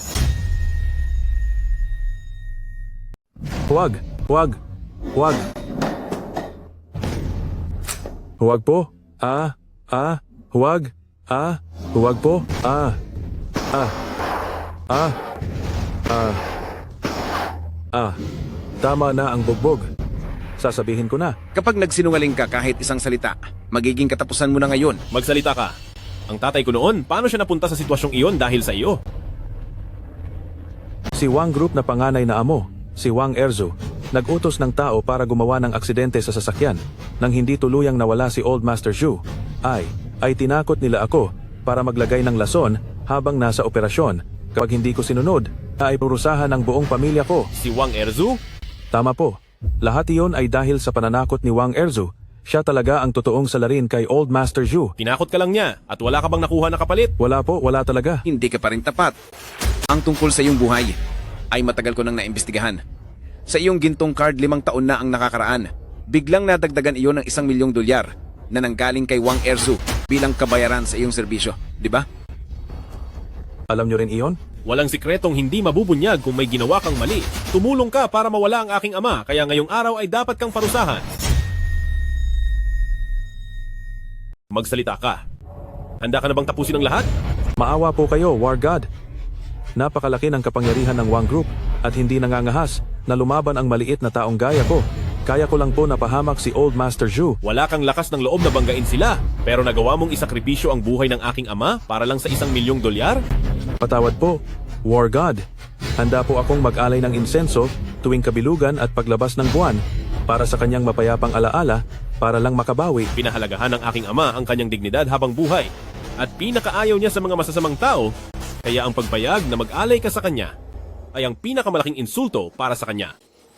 Huwag. Huwag po. Huwag po. Tama na ang bugbog. Sasabihin ko na. Kapag nagsinungaling ka kahit isang salita, magiging katapusan mo na ngayon. Magsalita ka. Ang tatay ko noon, paano siya napunta sa sitwasyong iyon dahil sa iyo? Si Wang Group na panganay na amo, si Wang Erzu, nag-utos ng tao para gumawa ng aksidente sa sasakyan. Nang hindi tuluyang nawala si Old Master Zhu, ay tinakot nila ako para maglagay ng lason habang nasa operasyon. Kapag hindi ko sinunod, ay purusahan ang buong pamilya ko. Si Wang Erzu? Tama po. Lahat iyon ay dahil sa pananakot ni Wang Erzu. Siya talaga ang totoong salarin kay Old Master Zhu. Tinakot ka lang niya at wala ka bang nakuha na kapalit? Wala po, wala talaga. Hindi ka pa rin tapat. Ang tungkol sa iyong buhay ay matagal ko nang naimbestigahan. Sa iyong gintong card, 5 taon na ang nakakaraan. Biglang nadagdagan iyon ng $1 milyong na nanggaling kay Wang Erzu bilang kabayaran sa iyong serbisyo. Di ba? Alam nyo rin iyon? Walang sikretong hindi mabubunyag kung may ginawa kang mali. Tumulong ka para mawala ang aking ama, kaya ngayong araw ay dapat kang parusahan. Magsalita ka. Handa ka na bang tapusin ang lahat? Maawa po kayo, War God. Napakalaki ng kapangyarihan ng Wang Group at hindi nangangahas na lumaban ang maliit na taong gaya ko. Kaya ko lang po napahamak si Old Master Zhu. Wala kang lakas ng loob na banggain sila, pero nagawa mong isakripisyo ang buhay ng aking ama para lang sa $1 milyong? Patawad po, War God. Handa po akong mag-alay ng insenso tuwing kabilugan at paglabas ng buwan para sa kanyang mapayapang alaala para lang makabawi. Pinahalagahan ng aking ama ang kanyang dignidad habang buhay. At pinakaayaw niya sa mga masasamang tao, kaya ang pagpayag na mag-alay ka sa kanya ay ang pinakamalaking insulto para sa kanya.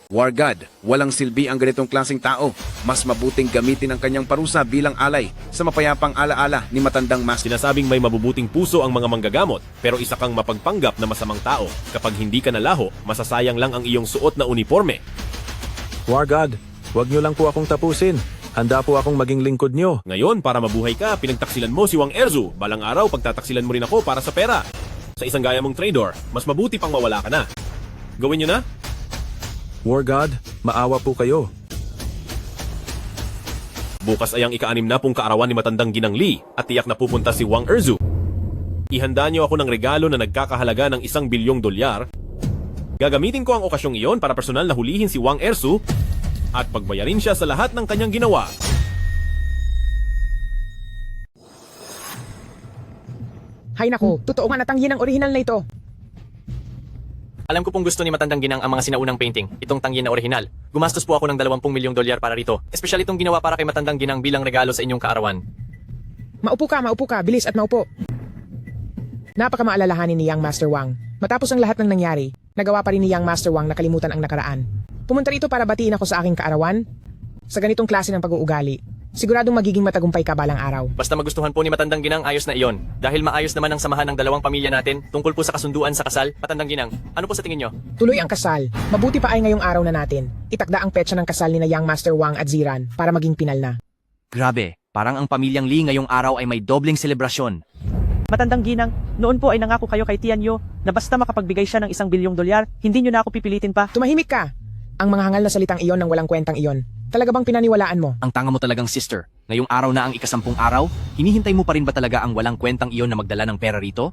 War God, walang silbi ang ganitong klaseng tao. Mas mabuting gamitin ang kanyang parusa bilang alay sa mapayapang alaala ni matandang master. Sinasabing may mabubuting puso ang mga manggagamot, pero isa kang mapagpanggap na masamang tao. Kapag hindi ka nalaho, masasayang lang ang iyong suot na uniforme. War God, huwag niyo lang po akong tapusin. Handa po akong maging lingkod niyo. Ngayon, para mabuhay ka, pinagtaksilan mo si Wang Erzu. Balang araw, pagtataksilan mo rin ako para sa pera. Sa isang gaya mong trader, mas mabuti pang mawala ka na. Gawin niyo na? War God, maawa po kayo. Bukas ay ang ika-60 kaarawan ni matandang Ginang Li at tiyak na pupunta si Wang Erzu. Ihanda niyo ako ng regalo na nagkakahalaga ng $1 bilyong. Gagamitin ko ang okasyong iyon para personal na hulihin si Wang Erzu at pagbayarin siya sa lahat ng kanyang ginawa. Hay nako, totoo nga natanggi ng orihinal na ito. Alam ko pong gusto ni Matandang Ginang ang mga sinaunang painting, itong tanggi na orihinal. Gumastos po ako ng $20 milyong para rito. Espesyal itong ginawa para kay Matandang Ginang bilang regalo sa inyong kaarawan. Maupo ka, bilis at maupo. Napakamaalalahanin ni Young Master Wang. Matapos ang lahat ng nangyari, nagawa pa rin ni Young Master Wang na kalimutan ang nakaraan. Pumunta rito para batiin ako sa aking kaarawan sa ganitong klase ng pag-uugali. Siguradong magiging matagumpay ka balang araw. Basta magustuhan po ni Matandang Ginang, ayos na iyon. Dahil maayos naman ang samahan ng dalawang pamilya natin tungkol po sa kasunduan sa kasal. Matandang Ginang, ano po sa tingin nyo? Tuloy ang kasal. Mabuti pa ay ngayong araw na natin. Itakda ang petsa ng kasal ni na Young Master Wang at Ziran para maging pinal na. Grabe, parang ang pamilyang Li ngayong araw ay may dobleng selebrasyon. Matandang Ginang, noon po ay nangako kayo kay Tian Yu na basta makapagbigay siya ng $1 bilyong, hindi nyo na ako pipilitin pa. Tumahimik ka! Ang mga hangal na salitang iyon ng walang kwentang iyon. Talaga bang pinaniwalaan mo? Ang tanga mo talagang sister. Ngayong araw na ang ika-10 araw, hinihintay mo pa rin ba talaga ang walang kwentang iyon na magdala ng pera rito?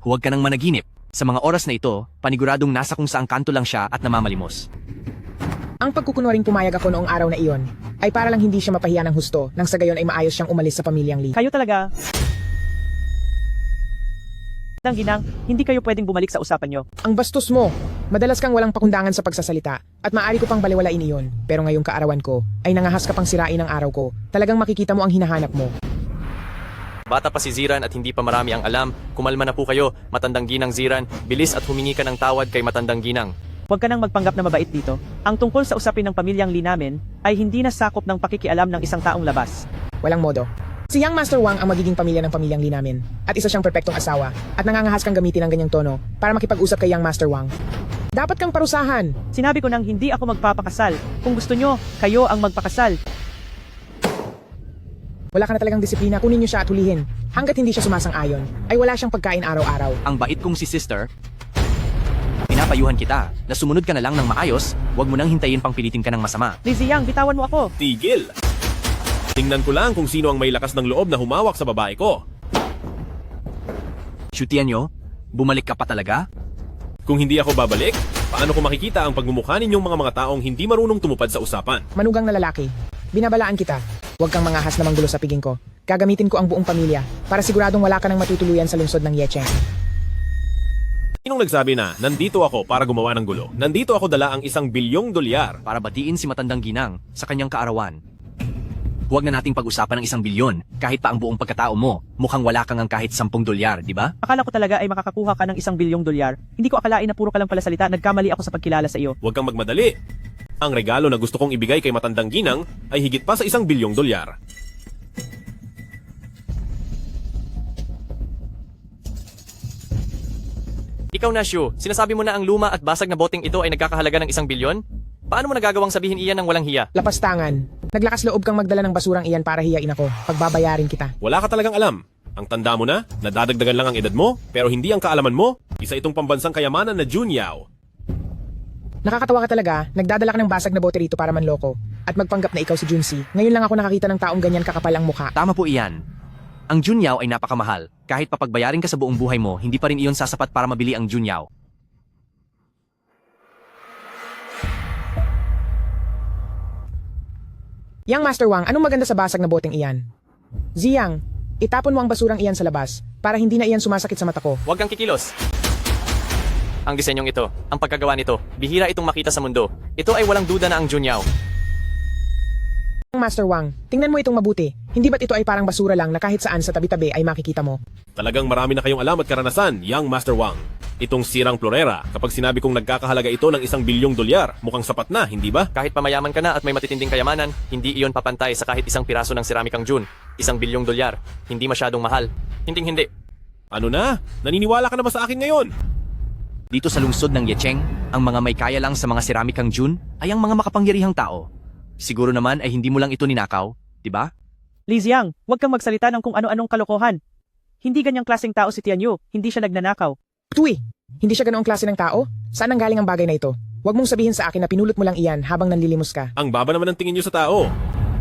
Huwag ka nang managinip. Sa mga oras na ito, paniguradong nasa kung saang kanto lang siya at namamalimos. Ang pagkukunwaring pumayag ako noong araw na iyon ay para lang hindi siya mapahiya ng husto nang sa gayon ay maayos siyang umalis sa pamilyang Li. Kayo talaga. Matandang Ginang, hindi kayo pwedeng bumalik sa usapan nyo. Ang bastos mo! Madalas kang walang pakundangan sa pagsasalita at maaari ko pang baliwalain iyon. Pero ngayong kaarawan ko ay nangahas ka pang sirain ang araw ko. Talagang makikita mo ang hinahanap mo. Bata pa si Ziran at hindi pa marami ang alam. Kumalma na po kayo, Matandang Ginang Ziran. Bilis at humingi ka ng tawad kay Matandang Ginang. Huwag ka nang magpanggap na mabait dito. Ang tungkol sa usapin ng pamilyang Li namin ay hindi na sakop ng pakikialam ng isang taong labas. Walang modo. Si Young Master Wang ang magiging pamilya ng pamilyang Li namin. At isa siyang perpektong asawa. At nangangahas kang gamitin ang ganyang tono para makipag-usap kay Young Master Wang. Dapat kang parusahan. Sinabi ko nang hindi ako magpapakasal. Kung gusto nyo, kayo ang magpakasal. Wala ka na talagang disiplina, kunin niyo siya at hulihin. Hanggat hindi siya sumasang-ayon, ay wala siyang pagkain araw-araw. Ang bait kong si sister, pinapayuhan kita na sumunod ka na lang ng maayos, huwag mo nang hintayin pang pilitin ka ng masama. Lizzie Yang, bitawan mo ako. Tigil! Tingnan ko lang kung sino ang may lakas ng loob na humawak sa babae ko. Shutian nyo, bumalik ka pa talaga? Kung hindi ako babalik, paano ko makikita ang pagmumukha ninyong mga taong hindi marunong tumupad sa usapan? Manugang na lalaki, binabalaan kita. Huwag kang mangahas na manggulo sa piging ko. Gagamitin ko ang buong pamilya para siguradong wala ka nang matutuluyan sa lungsod ng Yecheng. Sinong nagsabi na, nandito ako para gumawa ng gulo? Nandito ako dala ang $1 bilyong. Para batiin si Matandang Ginang sa kanyang kaarawan. Huwag na nating pag-usapan ng $1 bilyon. Kahit pa ang buong pagkatao mo, mukhang wala kang ang kahit $10, di ba? Akala ko talaga ay makakakuha ka ng $1 bilyong. Hindi ko akalain na puro ka lang pala salita. Nagkamali ako sa pagkilala sa iyo. Huwag kang magmadali. Ang regalo na gusto kong ibigay kay Matandang Ginang ay higit pa sa $1 bilyong. Ikaw na, Shu. Sinasabi mo na ang luma at basag na boteng ito ay nagkakahalaga ng $1 bilyon? Paano mo nagagawang sabihin iyan ng walang hiya? Lapastangan. Naglakas loob kang magdala ng basurang iyan para hiyain ako. Pagbabayarin kita. Wala ka talagang alam. Ang tanda mo na, nadadagdagan lang ang edad mo, pero hindi ang kaalaman mo. Isa itong pambansang kayamanan na Junyao. Nakakatawa ka talaga. Nagdadala ka ng basag na bote rito para manloko. At magpanggap na ikaw si Junsi. Ngayon lang ako nakakita ng taong ganyan kakapal ang mukha. Tama po iyan. Ang Junyao ay napakamahal. Kahit papagbayarin ka sa buong buhay mo, hindi pa rin iyon sasapat para mabili ang Junyao. Young Master Wang, anong maganda sa basag na boteng iyan? Ziyang, itapon mo ang basurang iyan sa labas para hindi na iyan sumasakit sa mata ko. Huwag kang kikilos. Ang disenyong ito, ang pagkagawa nito, bihira itong makita sa mundo. Ito ay walang duda na ang Junyao. Master Wang, tingnan mo itong mabuti. Hindi ba't ito ay parang basura lang na kahit saan sa tabi-tabi ay makikita mo? Talagang marami na kayong alam at karanasan, Young Master Wang. Itong sirang florera, kapag sinabi kong nagkakahalaga ito ng $1 billion, mukhang sapat na, hindi ba? Kahit pamayaman ka na at may matitinding kayamanan, hindi iyon papantay sa kahit isang piraso ng seramikang June. $1 billion. Hindi masyadong mahal. Hindi. Ano na? Naniniwala ka na ba sa akin ngayon? Dito sa lungsod ng Yecheng, ang mga may kaya lang sa mga seramikang June ay ang mga makapangyarihang tao. Siguro naman ay hindi mo lang ito ninakaw, di ba? Li Xiang, huwag kang magsalita ng kung ano-anong kalokohan. Hindi ganyang klaseng tao si Tianyu, hindi siya nagnanakaw. Tui, hindi siya ganoong klase ng tao? Saan ang galing ang bagay na ito? Huwag mong sabihin sa akin na pinulot mo lang iyan habang nanlilimos ka. Ang baba naman ng tingin nyo sa tao.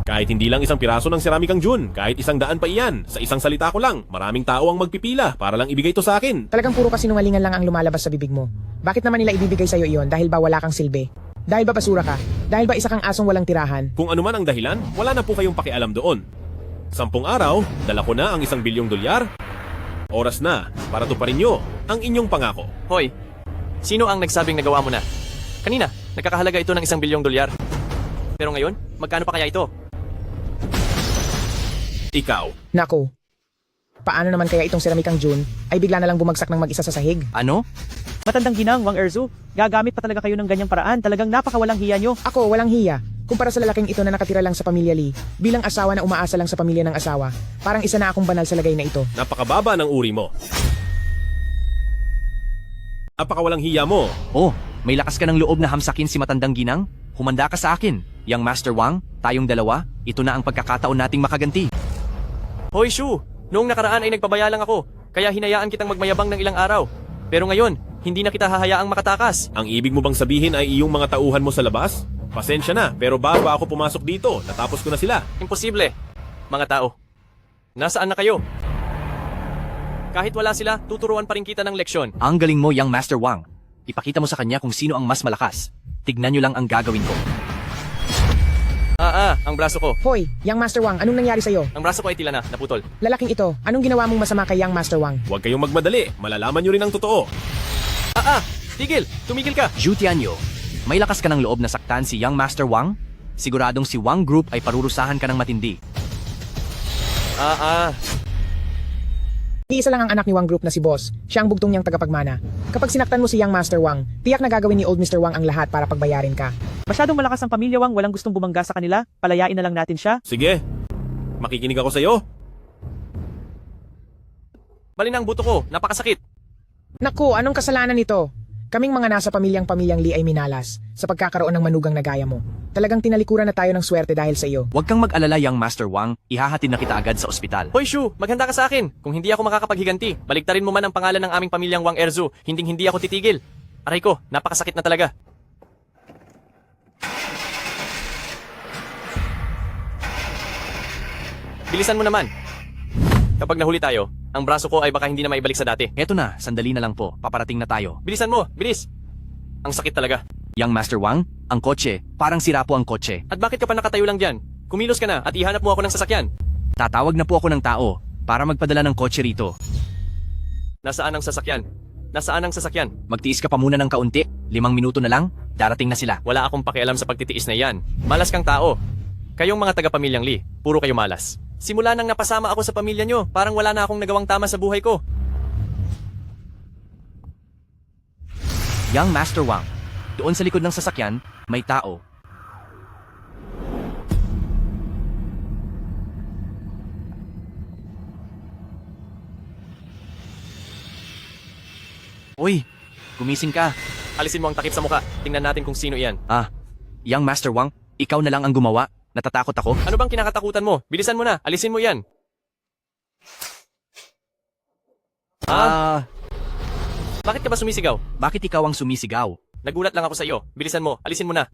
Kahit hindi lang isang piraso ng seramikang June, kahit 100 pa iyan, sa isang salita ko lang, maraming tao ang magpipila para lang ibigay ito sa akin. Talagang puro kasinungalingan lang ang lumalabas sa bibig mo. Bakit naman nila ibibigay sa'yo iyon dahil ba wala kang silbi? Dahil ba basura ka? Dahil ba isa kang asong walang tirahan? Kung ano man ang dahilan, wala na po kayong pakialam doon. 10 araw, dala ko na ang $1 billion. Oras na para tuparin nyo ang inyong pangako. Hoy, sino ang nagsabing nagawa mo na? Kanina, nagkakahalaga ito ng $1 billion. Pero ngayon, magkano pa kaya ito? Ikaw, Nako. Paano naman kaya itong seramikang June ay bigla na lang bumagsak ng mag-isa sa sahig? Ano? Matandang ginang, Wang Erzu, gagamit pa talaga kayo ng ganyang paraan, talagang napakawalang hiya nyo. Ako, walang hiya. Kumpara sa lalaking ito na nakatira lang sa pamilya Lee, bilang asawa na umaasa lang sa pamilya ng asawa, parang isa na akong banal sa lagay na ito. napakababa ng uri mo. Napakawalang hiya mo. Oh, may lakas ka ng loob na hamsakin si matandang ginang? Humanda ka sa akin. Yang Master Wang, tayong dalawa, ito na ang pagkakataon nating makaganti. Hoy Shu, noong nakaraan ay nagpabaya lang ako, kaya hinayaan kitang magmayabang ng ilang araw. Pero ngayon, hindi na kita hahayaang makatakas. Ang ibig mo bang sabihin ay iyong mga tauhan mo sa labas? Pasensya na, pero bago ako pumasok dito, natapos ko na sila. Imposible. Mga tao, nasaan na kayo? Kahit wala sila, tuturuan pa rin kita ng leksyon. Ang galing mo, Yang Master Wang. Ipakita mo sa kanya kung sino ang mas malakas. Tignan nyo lang ang gagawin ko. Ang braso ko. Hoy, Young Master Wang, anong nangyari sa'yo? Ang braso ko ay tila na, naputol. Lalaking ito, anong ginawa mong masama kay Young Master Wang? Huwag kayong magmadali, malalaman nyo rin ang totoo. Tigil! Tumigil ka! Zhu Tianyu, may lakas ka ng loob na saktan si Young Master Wang? Siguradong si Wang Group ay parurusahan ka ng matindi. Iisa lang ang anak ni Wang Group na si Boss. Siya ang bugtong niyang tagapagmana. Kapag sinaktan mo si Young Master Wang, tiyak na gagawin ni Old Mr. Wang ang lahat para pagbayarin ka. Masyadong malakas ang pamilya Wang, walang gustong bumangga sa kanila, palayain na lang natin siya. Sige, makikinig ako sa'yo. Malinang buto ko, napakasakit. Naku, anong kasalanan nito? Kaming mga nasa pamilyang Lee ay minalas sa pagkakaroon ng manugang na gaya mo. Talagang tinalikuran na tayo ng swerte dahil sa iyo. Huwag kang mag-alala, Young Master Wang. Ihahatid na kita agad sa ospital. Hoy Shu, maghanda ka sa akin. Kung hindi ako makakapaghiganti, baliktarin mo man ang pangalan ng aming pamilyang Wang Erzu. Hindi ako titigil. Aray ko, napakasakit na talaga. Bilisan mo naman. Kapag nahuli tayo, ang braso ko ay baka hindi na maibalik sa dati. Eto na, sandali na lang po. Paparating na tayo. Bilisan mo, bilis. Ang sakit talaga. Young Master Wang, ang kotse. Parang sira po ang kotse. At bakit ka pa nakatayo lang dyan? Kumilos ka na at ihanap mo ako ng sasakyan. Tatawag na po ako ng tao para magpadala ng kotse rito. Nasaan ang sasakyan? Nasaan ang sasakyan? Magtiis ka pa muna ng kaunti. 5 minuto na lang, darating na sila. Wala akong pakialam sa pagtitiis na yan. Malas kang tao. Kayong mga taga-pamilyang Lee, puro kayo malas. Simula nang napasama ako sa pamilya nyo, parang wala na akong nagawang tama sa buhay ko. Young Master Wang, doon sa likod ng sasakyan, may tao. Uy, gumising ka. Alisin mo ang takip sa muka. Tingnan natin kung sino iyan. Young Master Wang, ikaw na lang ang gumawa. Natatakot ako. Ano bang kinakatakutan mo? Bilisan mo na. Alisin mo yan. Bakit ka ba sumisigaw? Bakit ikaw ang sumisigaw? Nagulat lang ako sa iyo. Bilisan mo. Alisin mo na.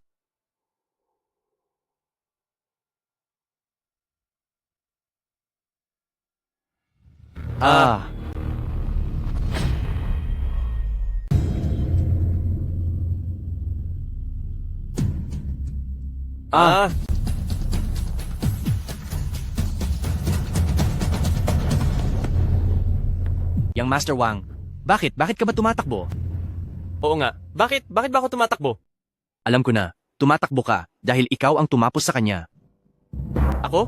Young Master Wang, bakit? Bakit ka ba tumatakbo? Oo nga. Bakit? Bakit ba ako tumatakbo? Alam ko na, tumatakbo ka dahil ikaw ang tumapos sa kanya. Ako?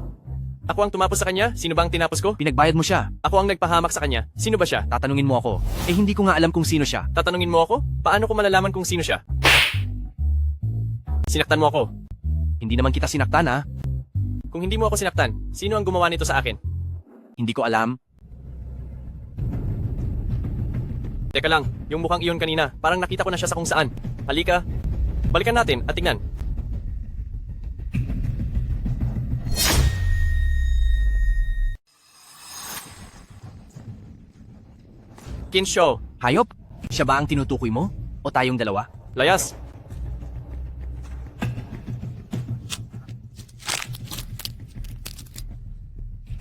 Ako ang tumapos sa kanya? Sino ba ang tinapos ko? Pinagbayad mo siya. Ako ang nagpahamak sa kanya. Sino ba siya? Tatanungin mo ako. Eh hindi ko nga alam kung sino siya. Tatanungin mo ako? Paano ko malalaman kung sino siya? Sinaktan mo ako. Hindi naman kita sinaktan ah. Kung hindi mo ako sinaktan, sino ang gumawa nito sa akin? Hindi ko alam. Teka lang, yung mukhang iyon kanina, parang nakita ko na siya sa kung saan. Halika, balikan natin at tingnan. Kinsho, Hayop? Siya ba ang tinutukoy mo? O tayong dalawa? layas.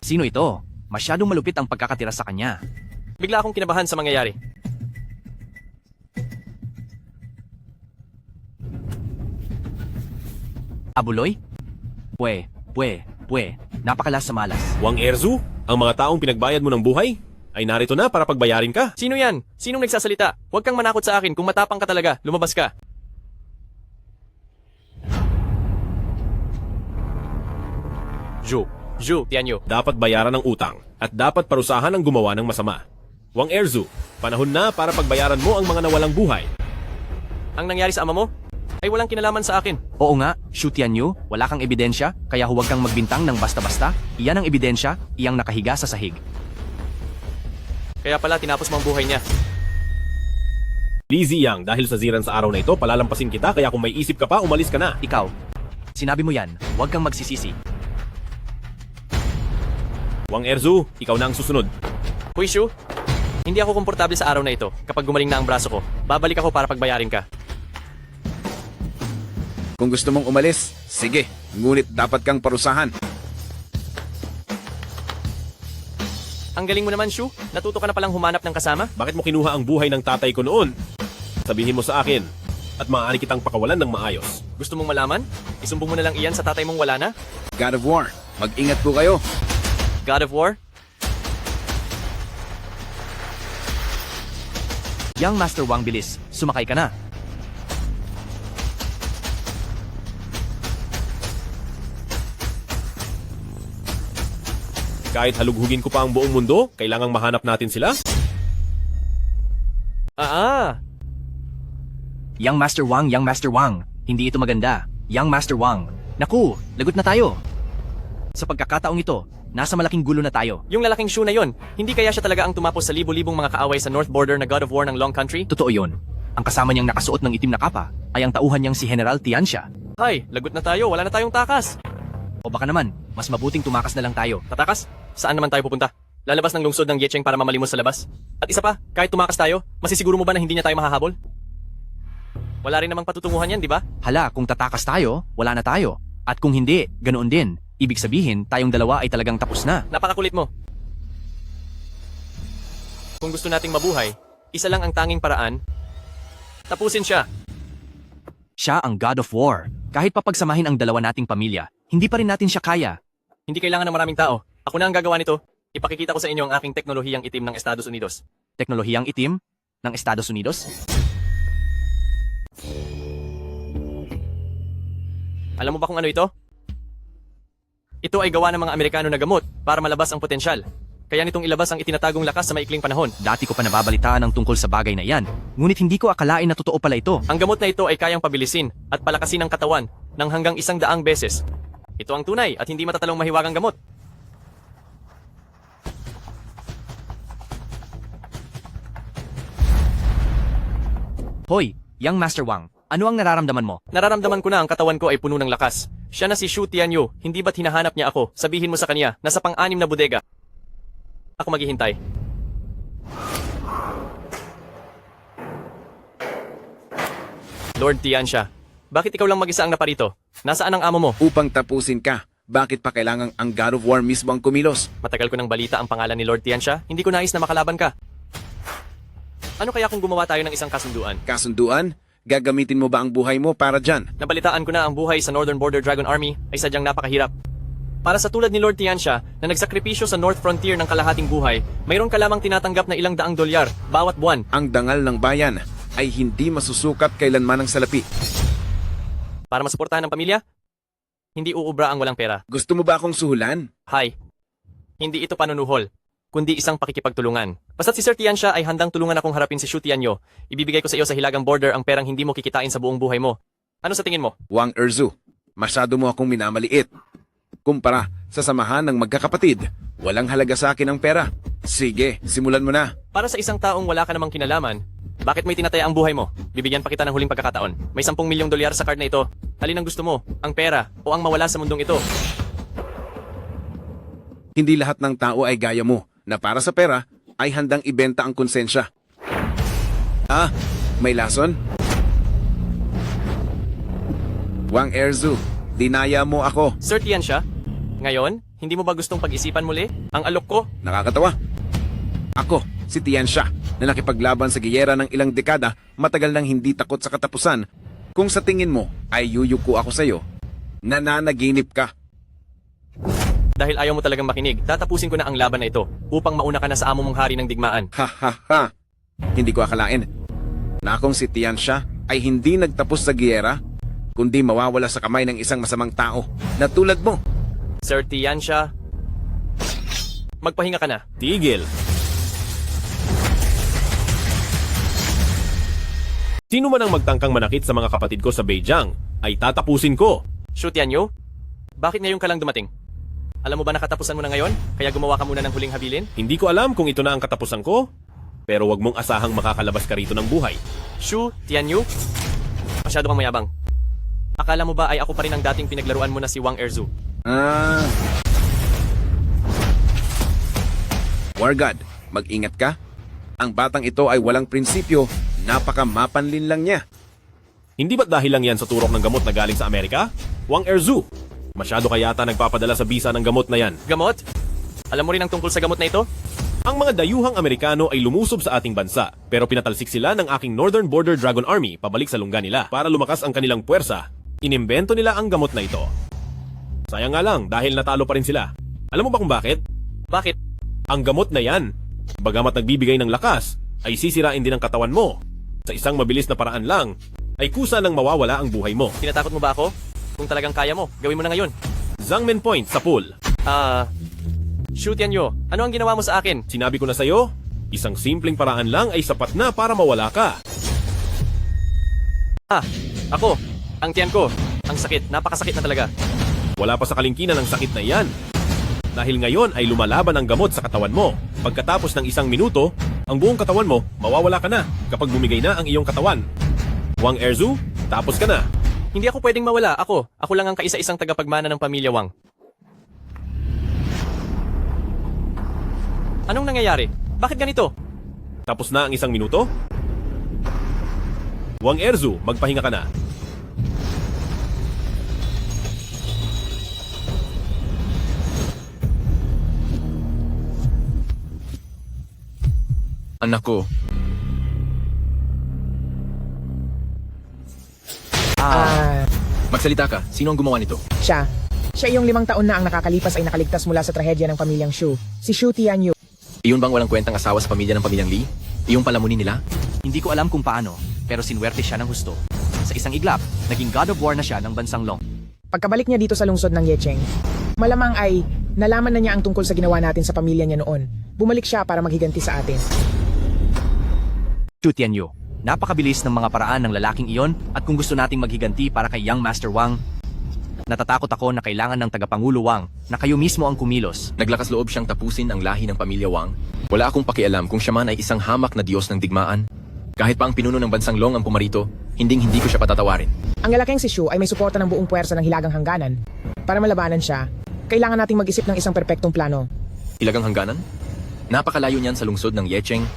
Sino ito? Masyadong malupit ang pagkakatira sa kanya. Bigla akong kinabahan sa mangyayari. Abuloy? Pwe. Napakalas sa malas. Wang Erzu, ang mga taong pinagbayad mo ng buhay ay narito na para pagbayarin ka. Sino yan? Sinong nagsasalita? Huwag kang manakot sa akin. Kung matapang ka talaga, lumabas ka. Zhu, Tianyu. Dapat bayaran ng utang at dapat parusahan ang gumawa ng masama. Wang Erzu, panahon na para pagbayaran mo ang mga nawalang buhay. Ang nangyari sa ama mo ay walang kinalaman sa akin. Oo nga, Shutian Yu, wala kang ebidensya, kaya huwag kang magbintang ng basta-basta. Iyan ang ebidensya, iyang nakahiga sa sahig. Kaya pala tinapos mo ang buhay niya. Li Ziyang, dahil sa ziran sa araw na ito, palalampasin kita kaya kung may isip ka pa, umalis ka na. Ikaw, sinabi mo yan, huwag kang magsisisi. Wang Erzu, ikaw na ang susunod. Huishu, hindi ako komportable sa araw na ito. Kapag gumaling na ang braso ko, babalik ako para pagbayarin ka. Kung gusto mong umalis, sige. Ngunit dapat kang parusahan. Ang galing mo naman, Shu. Natuto ka na palang humanap ng kasama. Bakit mo kinuha ang buhay ng tatay ko noon? Sabihin mo sa akin at maaari kitang pakawalan ng maayos. Gusto mong malaman? Isumbong mo na lang iyan sa tatay mong wala na? God of War, mag-ingat po kayo. God of War? Young Master Wang, bilis, sumakay ka na. Kahit halughugin ko pa ang buong mundo, kailangang mahanap natin sila? Young Master Wang, hindi ito maganda. Young Master Wang, naku, lagot na tayo. Sa pagkakataong ito, nasa malaking gulo na tayo. Yung lalaking Shu na yon, hindi kaya siya talaga ang tumapos sa libo-libong mga kaaway sa North Border na God of War ng Long Country? Totoo yon. Ang kasama niyang nakasuot ng itim na kapa ay ang tauhan niyang si General Tianxia. Hay, lagot na tayo, wala na tayong takas. O baka naman, mas mabuting tumakas na lang tayo. Tatakas? Saan naman tayo pupunta? Lalabas ng lungsod ng Yecheng para mamalimos sa labas? At isa pa, kahit tumakas tayo, masisiguro mo ba na hindi niya tayo mahahabol? Wala rin namang patutunguhan yan, di ba? Hala, kung tatakas tayo, wala na tayo. At kung hindi, ganoon din. Ibig sabihin, tayong dalawa ay talagang tapos na. Napakakulit mo. Kung gusto nating mabuhay, isa lang ang tanging paraan. Tapusin siya. Siya ang God of War. Kahit papagsamahin ang dalawa nating pamilya, hindi pa rin natin siya kaya. Hindi kailangan ng maraming tao. Ako na ang gagawa nito. Ipakikita ko sa inyo ang aking teknolohiyang itim ng Estados Unidos. Teknolohiyang itim ng Estados Unidos? Alam mo ba kung ano ito? Ito ay gawa ng mga Amerikano na gamot para malabas ang potensyal. Kaya nitong ilabas ang itinatagong lakas sa maikling panahon. Dati ko pa nababalitaan ang tungkol sa bagay na iyan, ngunit hindi ko akalain na totoo pala ito. Ang gamot na ito ay kayang pabilisin at palakasin ang katawan ng hanggang 100 beses. Ito ang tunay at hindi matatalong mahiwagang gamot. Hoy, Young Master Wang, ano ang nararamdaman mo? Nararamdaman ko na ang katawan ko ay puno ng lakas. Siya na si Shu Tianyu, hindi ba't hinahanap niya ako? Sabihin mo sa kanya, nasa pang-anim na bodega. Ako maghihintay. Lord Tianxia, bakit ikaw lang mag-isa ang naparito? Nasaan ang amo mo? Upang tapusin ka, bakit pa kailangang ang God of War mismo ang kumilos? Matagal ko nang balita ang pangalan ni Lord Tianxia, hindi ko nais na makalaban ka. Ano kaya kung gumawa tayo ng isang kasunduan? Kasunduan? Gagamitin mo ba ang buhay mo para dyan? Nabalitaan ko na ang buhay sa Northern Border Dragon Army ay sadyang napakahirap. Para sa tulad ni Lord Tianxia na nagsakripisyo sa North Frontier ng kalahating buhay, mayroon ka lamang tinatanggap na ilang daang dolyar bawat buwan. Ang dangal ng bayan ay hindi masusukat kailanman ng salapi. Para masuportahan ang pamilya? Hindi uubra ang walang pera. Gusto mo ba akong suhulan? Hay. Hindi ito panunuhol, kundi isang pakikipagtulungan. Basta't si Sir Tiansha ay handang tulungan akong harapin si Shu Tianyo, ibibigay ko sa iyo sa hilagang border ang perang hindi mo kikitain sa buong buhay mo. Ano sa tingin mo? Wang Erzu, masyado mo akong minamaliit. Kumpara sa samahan ng magkakapatid, walang halaga sa akin ang pera. Sige, simulan mo na. Para sa isang taong wala ka namang kinalaman, bakit may tinataya ang buhay mo? Bibigyan pa kita ng huling pagkakataon. May 10 milyong dolyar sa card na ito. Alin ang gusto mo? Ang pera o ang mawala sa mundong ito? Hindi lahat ng tao ay gaya mo, na para sa pera ay handang ibenta ang konsensya. Ah, may lason? Wang Erzu, dinaya mo ako. Sir Tiansha, ngayon, hindi mo ba gustong pag-isipan muli? Ang alok ko? Nakakatawa. Ako, si Tiansha, na nakipaglaban sa giyera ng ilang dekada, matagal nang hindi takot sa katapusan. Kung sa tingin mo ay yuyuko ako sa'yo, nananaginip ka. Dahil ayaw mo talagang makinig, tatapusin ko na ang laban na ito upang mauna ka na sa amo mong hari ng digmaan. Ha ha ha. Hindi ko akalain na akong si Tiansha ay hindi nagtapos sa giyera, kundi mawawala sa kamay ng isang masamang tao na tulad mo. Sir Tiansha, magpahinga ka na. Tigil. Sino man ang magtangkang manakit sa mga kapatid ko sa Beijing, ay tatapusin ko. Shu Tianyo, bakit ngayon ka lang dumating? Alam mo ba nakatapusan mo na ngayon? Kaya gumawa ka muna ng huling habilin? Hindi ko alam kung ito na ang katapusan ko, pero wag mong asahang makakalabas ka rito ng buhay. Shu Tianyo, masyado kang mayabang. Akala mo ba ay ako pa rin ang dating pinaglaruan mo na si Wang Erzu? Wargad, mag-ingat ka. Ang batang ito ay walang prinsipyo, napaka-mapanlin lang niya. Hindi ba't dahil lang yan sa turok ng gamot na galing sa Amerika? Wang Erzu, masyado ka yata nagpapadala sa bisa ng gamot na yan. Gamot? Alam mo rin ang tungkol sa gamot na ito? Ang mga dayuhang Amerikano ay lumusob sa ating bansa, pero pinatalsik sila ng aking Northern Border Dragon Army pabalik sa lungga nila. Para lumakas ang kanilang puwersa, inimbento nila ang gamot na ito. Sayang nga lang dahil natalo pa rin sila. Alam mo ba kung bakit? Bakit? Ang gamot na yan, bagamat nagbibigay ng lakas, ay sisirain din ang katawan mo. Sa isang mabilis na paraan lang, ay kusa nang mawawala ang buhay mo. Tinatakot mo ba ako? Kung talagang kaya mo, gawin mo na ngayon. Zhangmen Point sa pool. Shu Tianyo, ano ang ginawa mo sa akin? Sinabi ko na sa'yo, isang simpleng paraan lang ay sapat na para mawala ka. Ako, ang tiyan ko, ang sakit, napakasakit na talaga. Wala pa sa kalingkinan ang sakit na iyan. Dahil ngayon ay lumalaban ang gamot sa katawan mo. Pagkatapos ng 1 minuto, ang buong katawan mo mawawala ka na kapag bumigay na ang iyong katawan. Wang Erzu, tapos ka na. Hindi ako pwedeng mawala, ako lang ang kaisa-isang tagapagmana ng pamilya Wang. Anong nangyayari? Bakit ganito? Tapos na ang 1 minuto? Wang Erzu, magpahinga ka na. Anak ko, magsalita ka. Sino ang gumawa nito? Siya. Siya yung 5 taon na ang nakakalipas ay nakaligtas mula sa trahedya ng pamilyang Shu. Si Shu Tianyu. Iyon bang walang kwentang asawa sa pamilya ng pamilyang Lee? Iyong palamunin nila? Hindi ko alam kung paano, pero sinwerte siya ng husto. Sa isang iglap, naging God of War na siya ng bansang Long. Pagkabalik niya dito sa lungsod ng Yecheng, malamang ay nalaman na niya ang tungkol sa ginawa natin sa pamilya niya noon. Bumalik siya para maghiganti sa atin. Shu Tianyu, napakabilis ng mga paraan ng lalaking iyon at kung gusto nating maghiganti para kay Young Master Wang, natatakot ako na kailangan ng tagapangulo Wang na kayo mismo ang kumilos. Naglakas loob siyang tapusin ang lahi ng pamilya Wang. Wala akong pakialam kung siya man ay isang hamak na Diyos ng digmaan. Kahit pa ang pinuno ng bansang Long ang pumarito, hindi ko siya patatawarin. Ang lalaking si Shu ay may suporta ng buong puwersa ng Hilagang Hangganan. Para malabanan siya, kailangan nating mag-isip ng isang perpektong plano. Hilagang Hangganan? Napakalayo niyan sa lungsod ng Yecheng.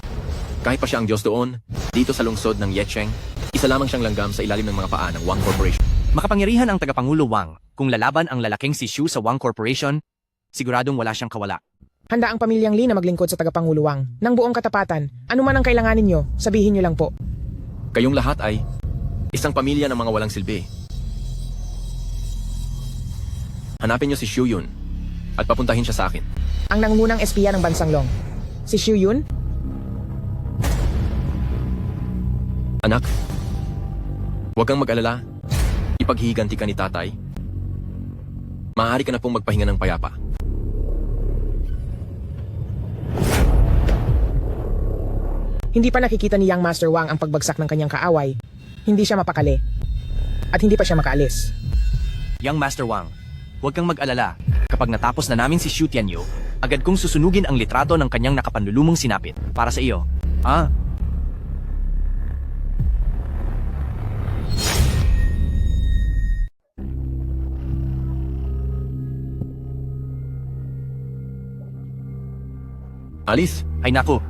Kahit pa siya ang Diyos doon, dito sa lungsod ng Yecheng, isa lamang siyang langgam sa ilalim ng mga paa ng Wang Corporation. Makapangyarihan ang tagapangulo Wang. Kung lalaban ang lalaking si Shu sa Wang Corporation, siguradong wala siyang kawala. Handa ang pamilyang Lee na maglingkod sa tagapangulo Wang. Nang buong katapatan, ano man ang kailanganin nyo, sabihin nyo lang po. Kayong lahat ay isang pamilya ng mga walang silbi. Hanapin niyo si Xu Yun at papuntahin siya sa akin. Ang nangungunang espiya ng bansang Long. Si Xu Yun? Anak, huwag kang mag-alala. Ipaghihiganti ka ni tatay. Maaari ka na pong magpahinga ng payapa. Hindi pa nakikita ni Young Master Wang ang pagbagsak ng kanyang kaaway. Hindi siya mapakali. At hindi pa siya makaalis. Young Master Wang, huwag kang mag-alala. Kapag natapos na namin si Xu Tianyu, agad kong susunugin ang litrato ng kanyang nakapanlulumong sinapit para sa iyo. Alice, Ay naku,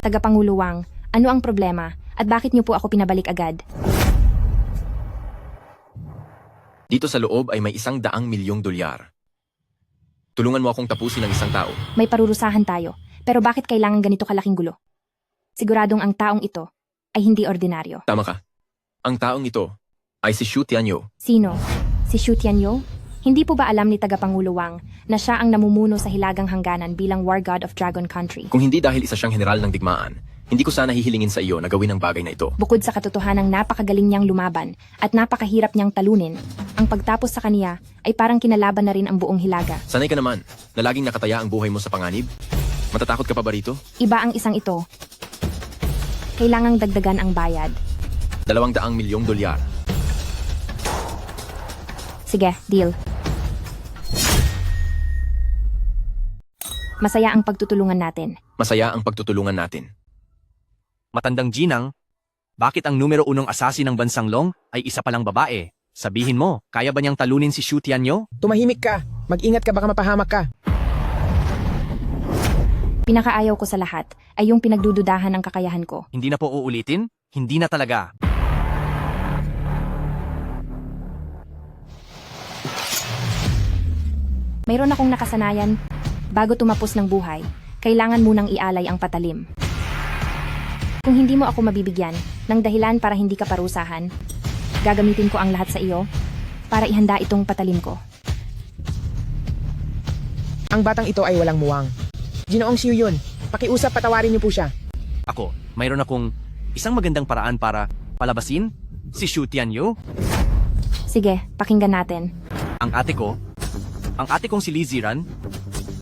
Tagapangulo Wang, ano ang problema at bakit niyo po ako pinabalik agad? dito sa loob ay may $100 milyong. Tulungan mo akong tapusin ang isang tao. May parurusahan tayo, pero bakit kailangan ganito kalaking gulo? Siguradong ang taong ito ay hindi ordinaryo. Tama ka. Ang taong ito ay si Xu Tianyu. Sino? Si Xu Tianyu? Hindi po ba alam ni Tagapangulo Wang na siya ang namumuno sa Hilagang Hangganan bilang War God of Dragon Country? Kung hindi dahil isa siyang general ng digmaan, hindi ko sana hihilingin sa iyo na gawin ang bagay na ito. Bukod sa katotohanang napakagaling niyang lumaban at napakahirap niyang talunin, ang pagtapos sa kaniya ay parang kinalaban na rin ang buong Hilaga. Sanay ka naman na laging nakataya ang buhay mo sa panganib. Matatakot ka pa ba rito? Iba ang isang ito. Kailangang dagdagan ang bayad. $200 milyong. Sige, deal. Masaya ang pagtutulungan natin. Masaya ang pagtutulungan natin. matandang Ginang, bakit ang numero 1 asasi ng bansang Long ay isa palang babae? Sabihin mo, kaya ba niyang talunin si Xu Tianyu? Tumahimik ka. Mag-ingat ka baka mapahamak ka. Pinakaayaw ko sa lahat ay yung pinagdududahan ng kakayahan ko. Hindi na po uulitin? Hindi na talaga. Mayroon akong nakasanayan, bago tumapos ng buhay, kailangan munang ialay ang patalim. Kung hindi mo ako mabibigyan ng dahilan para hindi ka parusahan, gagamitin ko ang lahat sa iyo para ihanda itong patalim ko. Ang batang ito ay walang muwang. Ginoong Xiu Yun, pakiusap patawarin niyo po siya. Ako, mayroon akong isang magandang paraan para palabasin si Xu Tianyu. Sige, pakinggan natin. Ang ate kong si Li Ziran,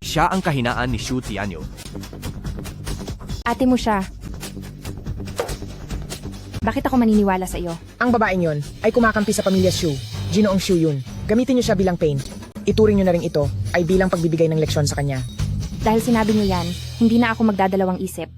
siya ang kahinaan ni Xu Tianyu. Ate mo siya. Bakit ako maniniwala sa iyo? Ang babaeng yon ay kumakampi sa pamilya Xu, Ginoong Xiu Yun. Gamitin niyo siya bilang pain. Ituring niyo na rin ito ay bilang pagbibigay ng leksyon sa kanya. Dahil sinabi niyo yan, hindi na ako magdadalawang isip.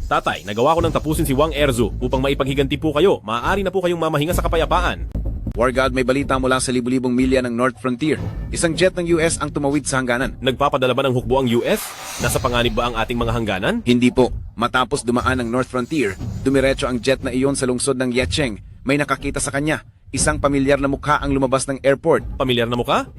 Tatay, nagawa ko ng tapusin si Wang Erzu upang maipaghiganti po kayo. Maaari na po kayong mamahinga sa kapayapaan. War God, may balita mula sa libu-libong milya ng North Frontier. Isang jet ng US ang tumawid sa hangganan. Nagpapadala ba ng hukbo ang US? Nasa panganib ba ang ating mga hangganan? Hindi po. Matapos dumaan ng North Frontier, dumiretso ang jet na iyon sa lungsod ng Yecheng. May nakakita sa kanya. Isang pamilyar na mukha ang lumabas ng airport. Pamilyar na mukha?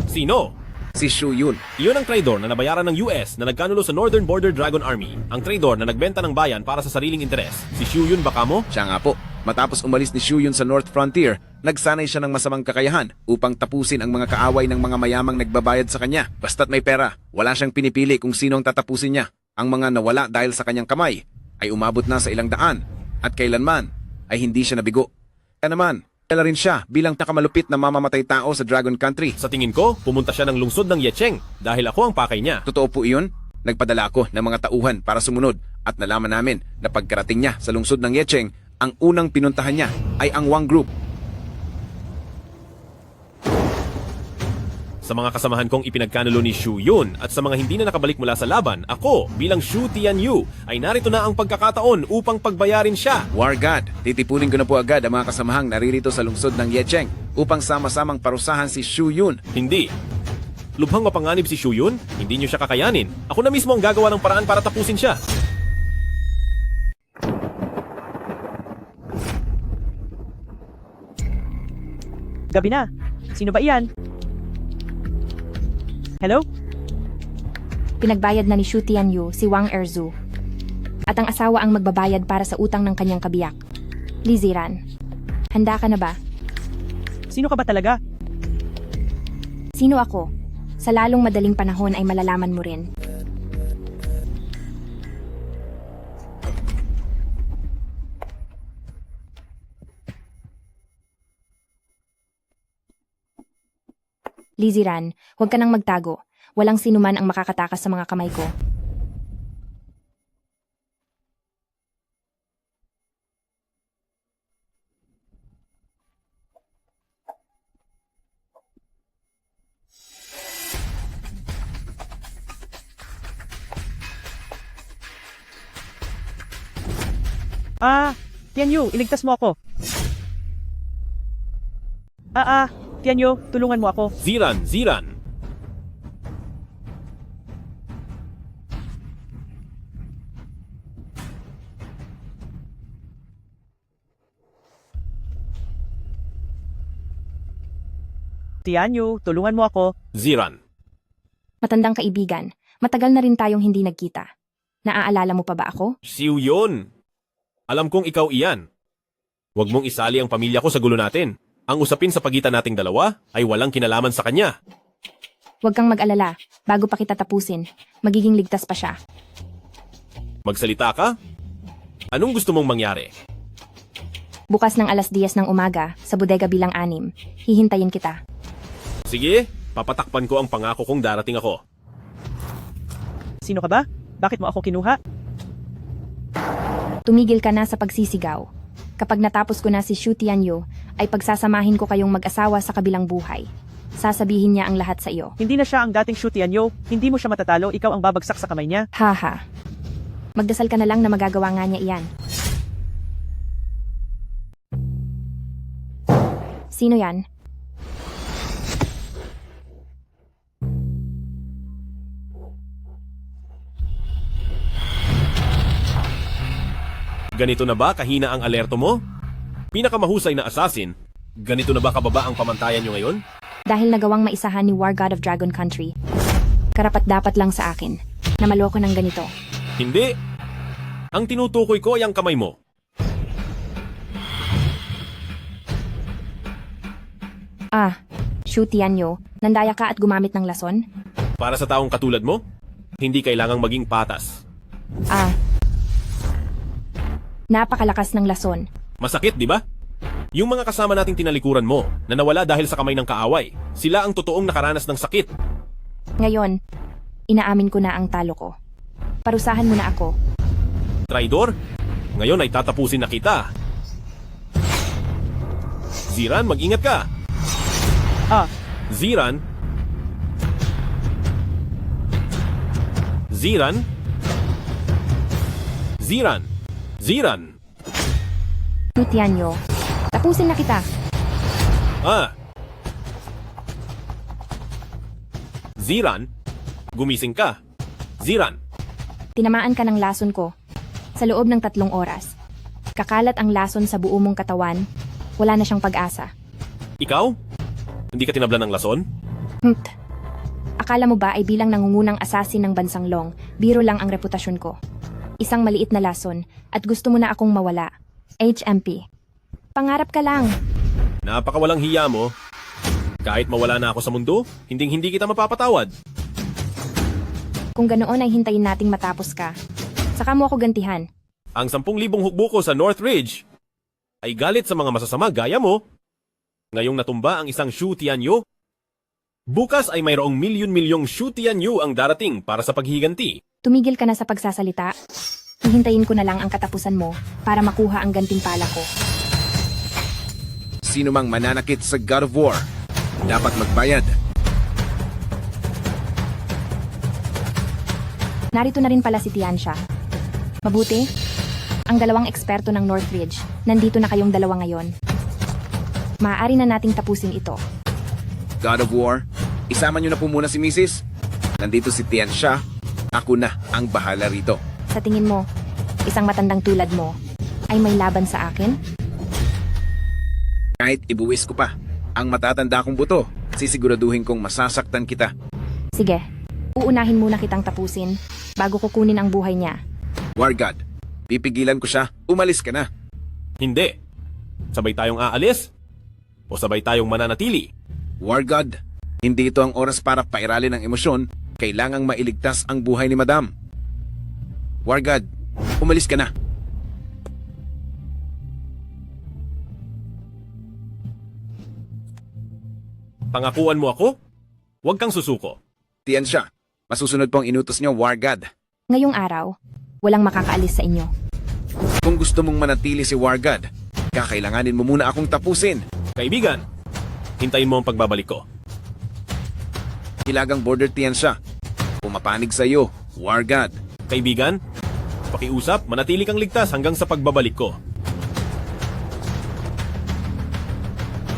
Sino? Si Xu Yun. Iyon ang traidor na nabayaran ng US na nagkanulo sa Northern Border Dragon Army. Ang traidor na nagbenta ng bayan para sa sariling interes. Si Xu Yun baka mo? Siya nga po. Matapos umalis ni Xu Yun sa North Frontier, nagsanay siya ng masamang kakayahan upang tapusin ang mga kaaway ng mga mayamang nagbabayad sa kanya. Basta't may pera, wala siyang pinipili kung sino ang tatapusin niya. Ang mga nawala dahil sa kanyang kamay ay umabot na sa 100 at kailanman ay hindi siya nabigo. Kaya naman, kaya rin siya bilang nakamalupit na mamamatay tao sa Dragon Country. Sa tingin ko, pumunta siya ng lungsod ng Yecheng dahil ako ang pakay niya. Totoo po iyon? Nagpadala ako ng mga tauhan para sumunod at nalaman namin na pagkarating niya sa lungsod ng Yecheng, ang unang pinuntahan niya ay ang Wang Group. Sa mga kasamahan kong ipinagkanulo ni Xu Yun at sa mga hindi na nakabalik mula sa laban, ako bilang Xu Tianyu ay narito na ang pagkakataon upang pagbayarin siya. War God, titipunin ko na po agad ang mga kasamahang naririto sa lungsod ng Yecheng upang sama-samang parusahan si Xu Yun. Hindi. Lubhang mapanganib si Xu Yun, hindi niyo siya kakayanin. Ako na mismo ang gagawa ng paraan para tapusin siya. Gabi na. Sino ba iyan? Hello? Pinagbayad na ni Xu Tianyu si Wang Erzu. At ang asawa ang magbabayad para sa utang ng kanyang kabiyak. Li Ziran, handa ka na ba? Sino ka ba talaga? Sino ako? Sa lalong madaling panahon ay malalaman mo rin. Liziran, huwag ka nang magtago. Walang sinuman ang makakatakas sa mga kamay ko. Tianyu, iligtas mo ako. Tianyu, tulungan mo ako. Ziran, Ziran! Tianyu, tulungan mo ako. Ziran. Matandang kaibigan, matagal na rin tayong hindi nagkita. Naaalala mo pa ba ako? Siw yun! Alam kong ikaw iyan. Huwag mong isali ang pamilya ko sa gulo natin. Ang usapin sa pagitan nating dalawa ay walang kinalaman sa kanya. Huwag kang mag-alala. Bago pa kita tapusin, magiging ligtas pa siya. Magsalita ka? Anong gusto mong mangyari? Bukas ng 10:00 ng umaga, sa bodega bilang 6, hihintayin kita. Sige, papatakpan ko ang pangako kong darating ako. Sino ka ba? Bakit mo ako kinuha? Tumigil ka na sa pagsisigaw. Kapag natapos ko na si Shu Tianyu, ay pagsasamahin ko kayong mag-asawa sa kabilang buhay. Sasabihin niya ang lahat sa iyo. Hindi na siya ang dating Shu Tianyu. Hindi mo siya matatalo, ikaw ang babagsak sa kamay niya. Haha. Magdasal ka na lang na magagawa nga niya iyan. Sino yan? Ganito na ba kahina ang alerto mo? Pinakamahusay na assassin, ganito na ba kababa ang pamantayan nyo ngayon? Dahil nagawang maisahan ni War God of Dragon Country. Karapat-dapat lang sa akin na maloko ng ganito. Hindi. Ang tinutukoy ko ay ang kamay mo. Shu Tianyu, nandaya ka at gumamit ng lason? Para sa taong katulad mo, hindi kailangang maging patas. Napakalakas ng lason. Masakit, di ba? Yung mga kasama nating tinalikuran mo na nawala dahil sa kamay ng kaaway, sila ang totoong nakaranas ng sakit. Ngayon, inaamin ko na ang talo ko. Parusahan mo na ako. Traidor, ngayon ay tatapusin na kita. Ziran, mag-ingat ka. Ziran? Ziran? Ziran? Ziran? Shu Tianyu, tapusin na kita. Ziran? Gumising ka. Ziran? Tinamaan ka ng lason ko. Sa loob ng 3 oras. Kakalat ang lason sa buo mong katawan. Wala na siyang pag-asa. Ikaw? Hindi ka tinablan ng lason? Akala mo ba ay bilang nangungunang assassin ng bansang Long, biro lang ang reputasyon ko? Isang maliit na lason at gusto mo na akong mawala. HMP. Pangarap ka lang. Napakawalang hiya mo. Kahit mawala na ako sa mundo, hindi kita mapapatawad. Kung ganoon ay hintayin nating matapos ka. Saka mo ako gantihan. Ang 10,000 hukbo ko sa North Ridge ay galit sa mga masasama gaya mo. Ngayong natumba ang isang Shu Tianyu, bukas ay mayroong milyon-milyong Shu Tianyu ang darating para sa paghiganti. Tumigil ka na sa pagsasalita. Hihintayin ko na lang ang katapusan mo para makuha ang gantimpala ko. Sino mang mananakit sa God of War, dapat magbayad. Narito na rin pala si Tiansha. Mabuti, ang dalawang eksperto ng Northridge, nandito na kayong dalawa ngayon. Maaari na nating tapusin ito. God of War, isama nyo na po muna si Mrs. Nandito si Tiansha. Ako na ang bahala rito. Sa tingin mo, isang matandang tulad mo ay may laban sa akin? Kahit ibuwis ko pa ang matatanda kong buto, sisiguraduhin kong masasaktan kita. Sige, uunahin muna kitang tapusin bago kukunin ang buhay niya. War God, pipigilan ko siya. Umalis ka na. Hindi. Sabay tayong aalis? O sabay tayong mananatili? War God, hindi ito ang oras para pairalin ng emosyon. Kailangang mailigtas ang buhay ni Madam. War God, umalis ka na. Pangakuan mo ako Huwag kang susuko. Tiyansya, masusunod po ang inutos nyo, War God. Ngayong araw, walang makakaalis sa inyo. Kung gusto mong manatili si War God, kakailanganin mo muna akong tapusin. Kaibigan, hintayin mo ang pagbabalik ko. Hilagang border Tiyansya. Pumapanig sa iyo, War God. Kaibigan, pakiusap, manatili kang ligtas hanggang sa pagbabalik ko.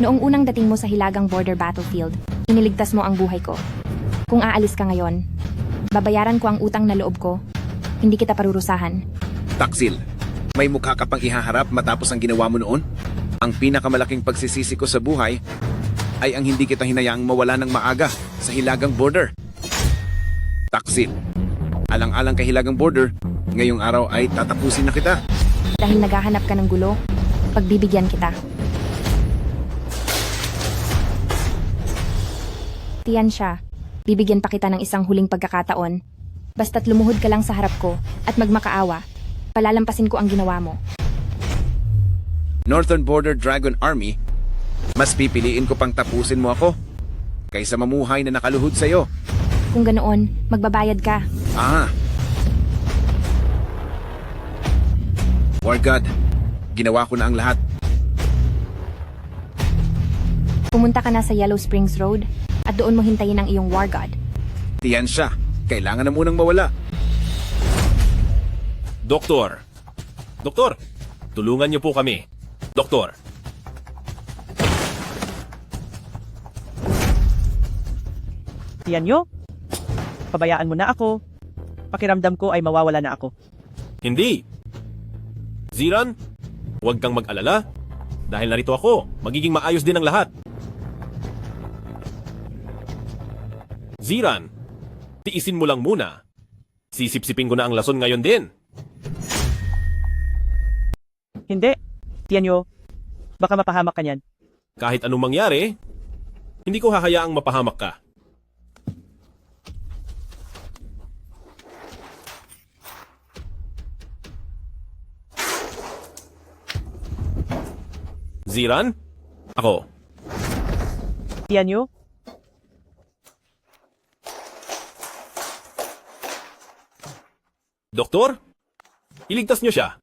Noong unang dating mo sa Hilagang Border Battlefield, iniligtas mo ang buhay ko. Kung aalis ka ngayon, babayaran ko ang utang na loob ko. Hindi kita parurusahan. Taksil, may mukha ka pang ihaharap matapos ang ginawa mo noon? Ang pinakamalaking pagsisisi ko sa buhay ay ang hindi kita hinayaang mawala ng maaga sa Hilagang Border. Taksil, alang-alang kay Hilagang Border, ngayong araw ay tatapusin na kita. Dahil naghahanap ka ng gulo, pagbibigyan kita. Tiyansya, bibigyan pa kita ng isang huling pagkakataon. Basta't lumuhod ka lang sa harap ko at magmakaawa, palalampasin ko ang ginawa mo. Northern Border Dragon Army, mas pipiliin ko pang tapusin mo ako kaysa mamuhay na nakaluhod sa iyo. Kung ganoon, magbabayad ka. War God, ginawa ko na ang lahat. Pumunta ka na sa Yellow Springs Road at doon mo hintayin ang iyong War God. Tiyansya, kailangan na munang mawala. Doktor, tulungan niyo po kami. Doktor, Tiyanyo, pabayaan mo na ako. Pakiramdam ko ay mawawala na ako. hindi. Ziran, huwag kang mag-alala. Dahil narito ako, magiging maayos din ang lahat. Ziran, tiisin mo lang muna. Sisipsipin ko na ang lason ngayon din. Hindi, Tiyanyo, baka mapahamak ka niyan. Kahit anong mangyari, hindi ko hahayaang mapahamak ka. Ziran? Ako. Tiyanyo, Doktor? Iligtas niyo siya.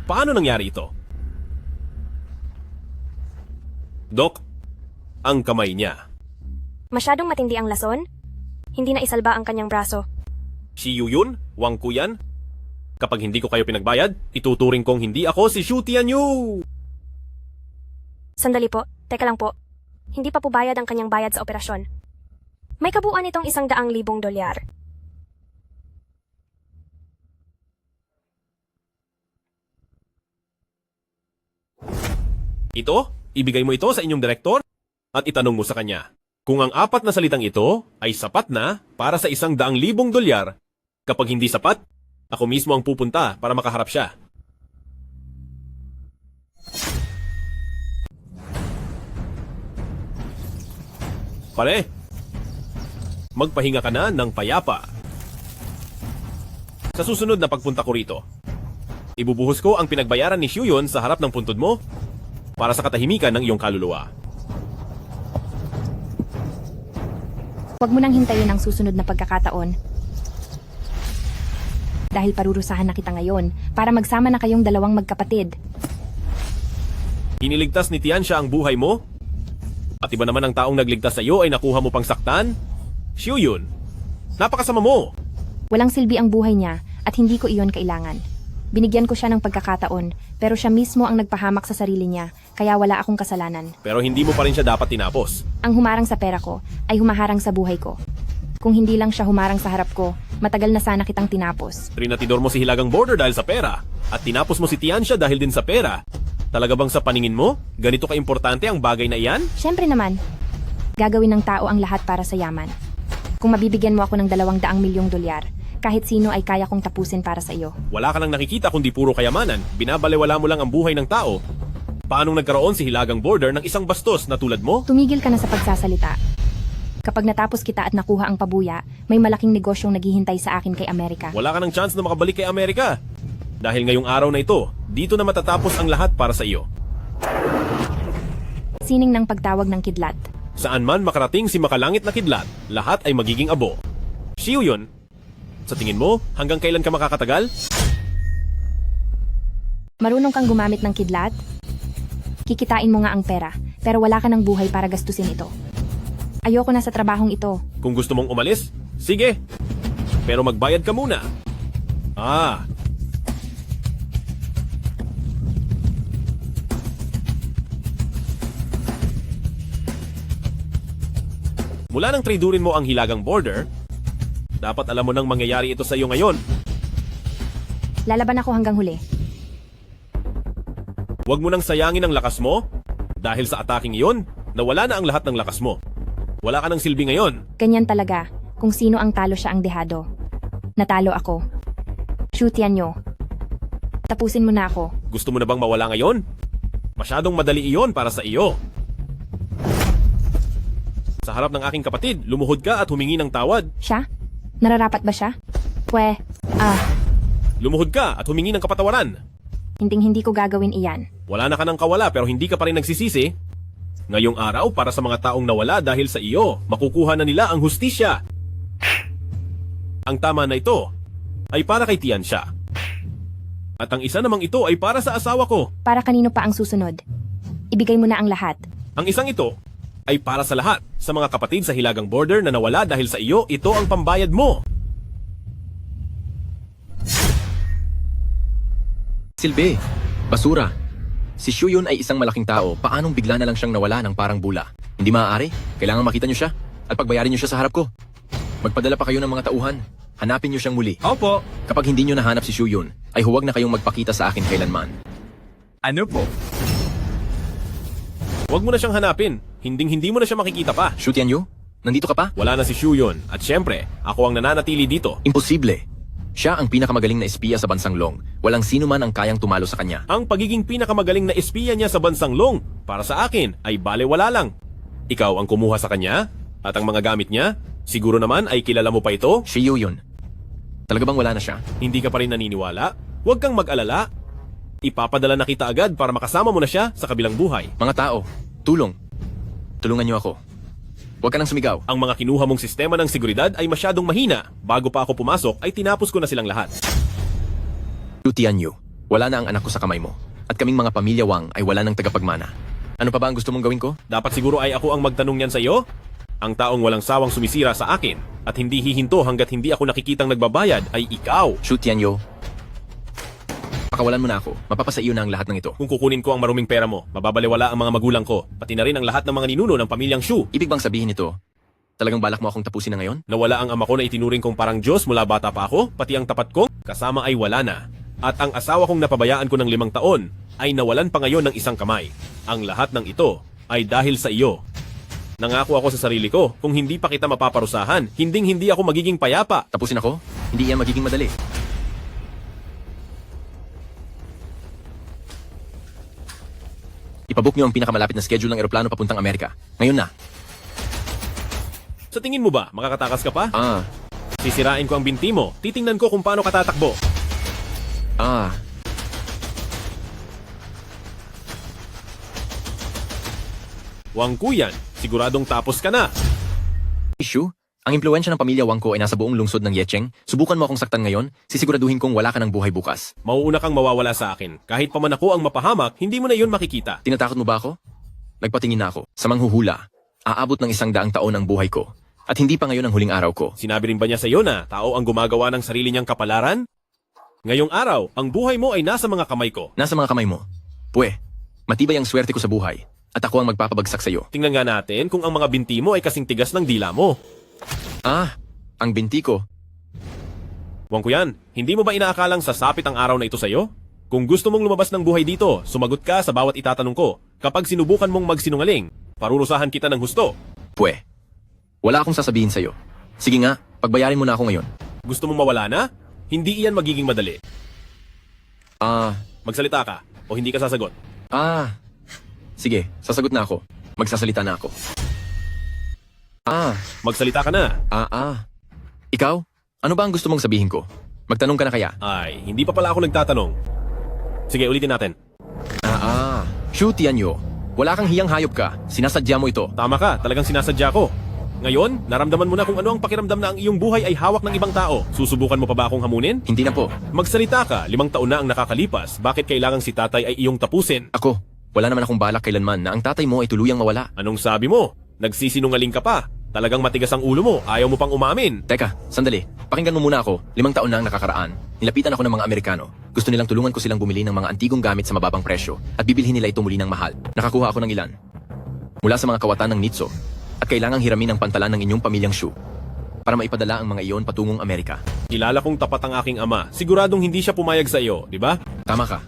Paano nangyari ito? Dok, ang kamay niya. Masyadong matindi ang lason? Hindi na isalba ang kanyang braso. Si Yuyun? Wang Kuyan? Kapag hindi ko kayo pinagbayad, ituturing kong hindi ako si Shu Tianyu! Sandali po, teka lang po. Hindi pa po bayad ang kanyang bayad sa operasyon. May kabuuan itong $100,000. Ito? Ibigay mo ito sa inyong direktor? At itanong mo sa kanya, kung ang 4 na salitang ito ay sapat na para sa $100,000. Kapag hindi sapat, ako mismo ang pupunta para makaharap siya. Pare, magpahinga ka na ng payapa. Sa susunod na pagpunta ko rito, ibubuhos ko ang pinagbayaran ni Shuyun sa harap ng puntod mo para sa katahimikan ng iyong kaluluwa. Huwag mo nang hintayin ang susunod na pagkakataon. Dahil parurusahan na kita ngayon para magsama na kayong dalawang magkapatid. Iniligtas ni Tiansha ang buhay mo? At iba naman ang taong nagligtas sa iyo ay nakuha mo pang saktan? Shuyun, napakasama mo! Walang silbi ang buhay niya at hindi ko iyon kailangan. Binigyan ko siya ng pagkakataon pero siya mismo ang nagpahamak sa sarili niya kaya wala akong kasalanan. Pero hindi mo pa rin siya dapat tinapos. Ang humarang sa pera ko ay humaharang sa buhay ko. Kung hindi lang siya humarang sa harap ko, matagal na sana kitang tinapos. Trinatidor mo si Hilagang Border dahil sa pera at tinapos mo si Tiansha dahil din sa pera. Talaga bang sa paningin mo, ganito ka-importante ang bagay na iyan? Siyempre naman, gagawin ng tao ang lahat para sa yaman. Kung mabibigyan mo ako ng $200 milyong, kahit sino ay kaya kong tapusin para sa iyo. Wala ka lang nakikita kundi puro kayamanan, binabalewala mo lang ang buhay ng tao. Paanong nagkaroon si Hilagang Border ng isang bastos na tulad mo? Tumigil ka na sa pagsasalita. Kapag natapos kita at nakuha ang pabuya, may malaking negosyong naghihintay sa akin kay Amerika. Wala ka ng chance na makabalik kay Amerika. Dahil ngayong araw na ito, dito na matatapos ang lahat para sa iyo. Sining ng pagtawag ng kidlat. Saan man makarating si makalangit na kidlat, lahat ay magiging abo. Shiu yun. Sa tingin mo, hanggang kailan ka makakatagal? Marunong kang gumamit ng kidlat? Kikitain mo nga ang pera, pero wala ka ng buhay para gastusin ito. Ayoko na sa trabahong ito. Kung gusto mong umalis, sige. Pero magbayad ka muna. Mula nang tradurin mo ang hilagang border, dapat alam mo nang mangyayari ito sa iyo ngayon. Lalaban ako hanggang huli. Huwag mo nang sayangin ang lakas mo, dahil sa ataking iyon, nawala na ang lahat ng lakas mo. Wala ka ng silbi ngayon. Ganyan talaga, kung sino ang talo siya ang dehado. Natalo ako. Shootian nyo. Tapusin mo na ako. Gusto mo na bang mawala ngayon? Masyadong madali iyon para sa iyo. Sa harap ng aking kapatid, lumuhod ka at humingi ng tawad. Siya? Nararapat ba siya? Lumuhod ka at humingi ng kapatawaran. Hinding-hindi ko gagawin iyan. Wala na ka ng kawala pero hindi ka pa rin nagsisisi. Ngayong araw, para sa mga taong nawala dahil sa iyo, makukuha na nila ang hustisya. Ang tama na ito ay para kay Tiansha. At ang isa namang ito ay para sa asawa ko. Para kanino pa ang susunod? Ibigay mo na ang lahat. Ang isang ito ay para sa lahat. Sa mga kapatid sa hilagang border na nawala dahil sa iyo, ito ang pambayad mo. Silbi, basura. Si Shu Yun ay isang malaking tao, paanong bigla na lang siyang nawala ng parang bula? Hindi maaari, kailangan makita niyo siya at pagbayarin niyo siya sa harap ko. Magpadala pa kayo ng mga tauhan, hanapin niyo siyang muli. Opo. Kapag hindi niyo nahanap si Shu Yun, ay huwag na kayong magpakita sa akin kailanman. Ano po? Huwag mo na siyang hanapin. Hinding-hindi mo na siya makikita pa. Shu Tianyu, nandito ka pa? Wala na si Shu Yun. At syempre, ako ang nananatili dito. Imposible. Siya ang pinakamagaling na espiya sa bansang Long. Walang sino man ang kayang tumalo sa kanya. Ang pagiging pinakamagaling na espiya niya sa bansang Long, para sa akin, ay balewala lang. Ikaw ang kumuha sa kanya? At ang mga gamit niya? Siguro naman ay kilala mo pa ito? Si Yu Yun. Talaga bang wala na siya? Hindi ka pa rin naniniwala? Huwag kang mag-alala. Ipapadala na kita agad para makasama mo na siya sa kabilang buhay. Mga tao, tulong. Tulungan niyo ako. Huwag ka nang sumigaw. Ang mga kinuha mong sistema ng seguridad ay masyadong mahina. Bago pa ako pumasok ay tinapos ko na silang lahat. Shu Tianyu, wala na ang anak ko sa kamay mo. At kaming mga pamilya Wang ay wala ng tagapagmana. Ano pa ba ang gusto mong gawin ko? Dapat siguro ay ako ang magtanong niyan sa iyo? Ang taong walang sawang sumisira sa akin at hindi hihinto hanggat hindi ako nakikitang nagbabayad ay ikaw. Shu Tianyu, pakawalan mo na ako. Mapapasa iyo na ang lahat ng ito. Kung kukunin ko ang maruming pera mo, mababaliwala ang mga magulang ko, pati na rin ang lahat ng mga ninuno ng pamilyang Shu. Ibig bang sabihin nito, talagang balak mo akong tapusin na ngayon? Nawala ang ama ko na itinuring kong parang Diyos mula bata pa ako, pati ang tapat ko, kasama ay wala na. At ang asawa kong napabayaan ko ng 5 taon, ay nawalan pa ngayon ng isang kamay. Ang lahat ng ito ay dahil sa iyo. Nangako ako sa sarili ko, kung hindi pa kita mapaparusahan, hinding-hindi ako magiging payapa. Tapusin ako? Hindi yan magiging madali. Ipabook niyo ang pinakamalapit na schedule ng eroplano papuntang Amerika. Ngayon na. Sa tingin mo ba, makakatakas ka pa? Ah, Sisirain ko ang binti mo, titingnan ko kung paano ka tatakbo. Wangku yan, siguradong tapos ka na. issue? Ang impluensya ng pamilya Wang ko ay nasa buong lungsod ng Yecheng. Subukan mo akong saktan ngayon, sisiguraduhin kong wala ka ng buhay bukas. Mauuna kang mawawala sa akin. Kahit pa man ako ang mapahamak, hindi mo na yun makikita. Tinatakot mo ba ako? Nagpatingin na ako. Sa manghuhula, aabot ng 100 taon ang buhay ko. At hindi pa ngayon ang huling araw ko. Sinabi rin ba niya sa iyo na tao ang gumagawa ng sarili niyang kapalaran? Ngayong araw, ang buhay mo ay nasa mga kamay ko. Nasa mga kamay mo. Pwe, matibay ang swerte ko sa buhay. At ako ang magpapabagsak sa iyo. Tingnan nga natin kung ang mga binti mo ay kasing tigas ng dila mo. Ang binti ko. Wangku yan, hindi mo ba inaakalang sasapit ang araw na ito sa iyo? Kung gusto mong lumabas ng buhay dito, sumagot ka sa bawat itatanong ko. Kapag sinubukan mong magsinungaling, parurusahan kita ng husto. Pwe, wala akong sasabihin sa iyo. Sige nga, pagbayarin mo na ako ngayon. Gusto mong mawala na? Hindi iyan magiging madali. Magsalita ka, o hindi ka sasagot. Sige, sasagot na ako. Magsasalita na ako. Magsalita ka na. Ikaw? Ano ba ang gusto mong sabihin ko? Magtanong ka na kaya? Ay, hindi pa pala ako nagtatanong. Sige, ulitin natin. Shu Tianyo, wala kang hiyang hayop ka. Sinasadya mo ito. Tama ka, talagang sinasadya ko. Ngayon, naramdaman mo na kung ano ang pakiramdam na ang iyong buhay ay hawak ng ibang tao. Susubukan mo pa ba akong hamunin? Hindi na po. Magsalita ka, 5 taon na ang nakakalipas. Bakit kailangang si tatay ay iyong tapusin? Ako, wala naman akong balak kailanman na ang tatay mo ay tuluyang mawala. Anong sabi mo? Nagsisinungaling ka pa. Talagang matigas ang ulo mo, ayaw mo pang umamin. Teka, sandali. Pakinggan mo muna ako. 5 taon na ang nakakaraan. Nilapitan ako ng mga Amerikano. Gusto nilang tulungan ko silang bumili ng mga antigong gamit sa mababang presyo at bibilhin nila ito muli ng mahal. Nakakuha ako ng ilan. Mula sa mga kawatan ng Nitso at kailangang hiramin ang pantalan ng inyong pamilyang Shu para maipadala ang mga iyon patungong Amerika. Kilala kong tapat ang aking ama. Siguradong hindi siya pumayag sa iyo, di ba? Tama ka.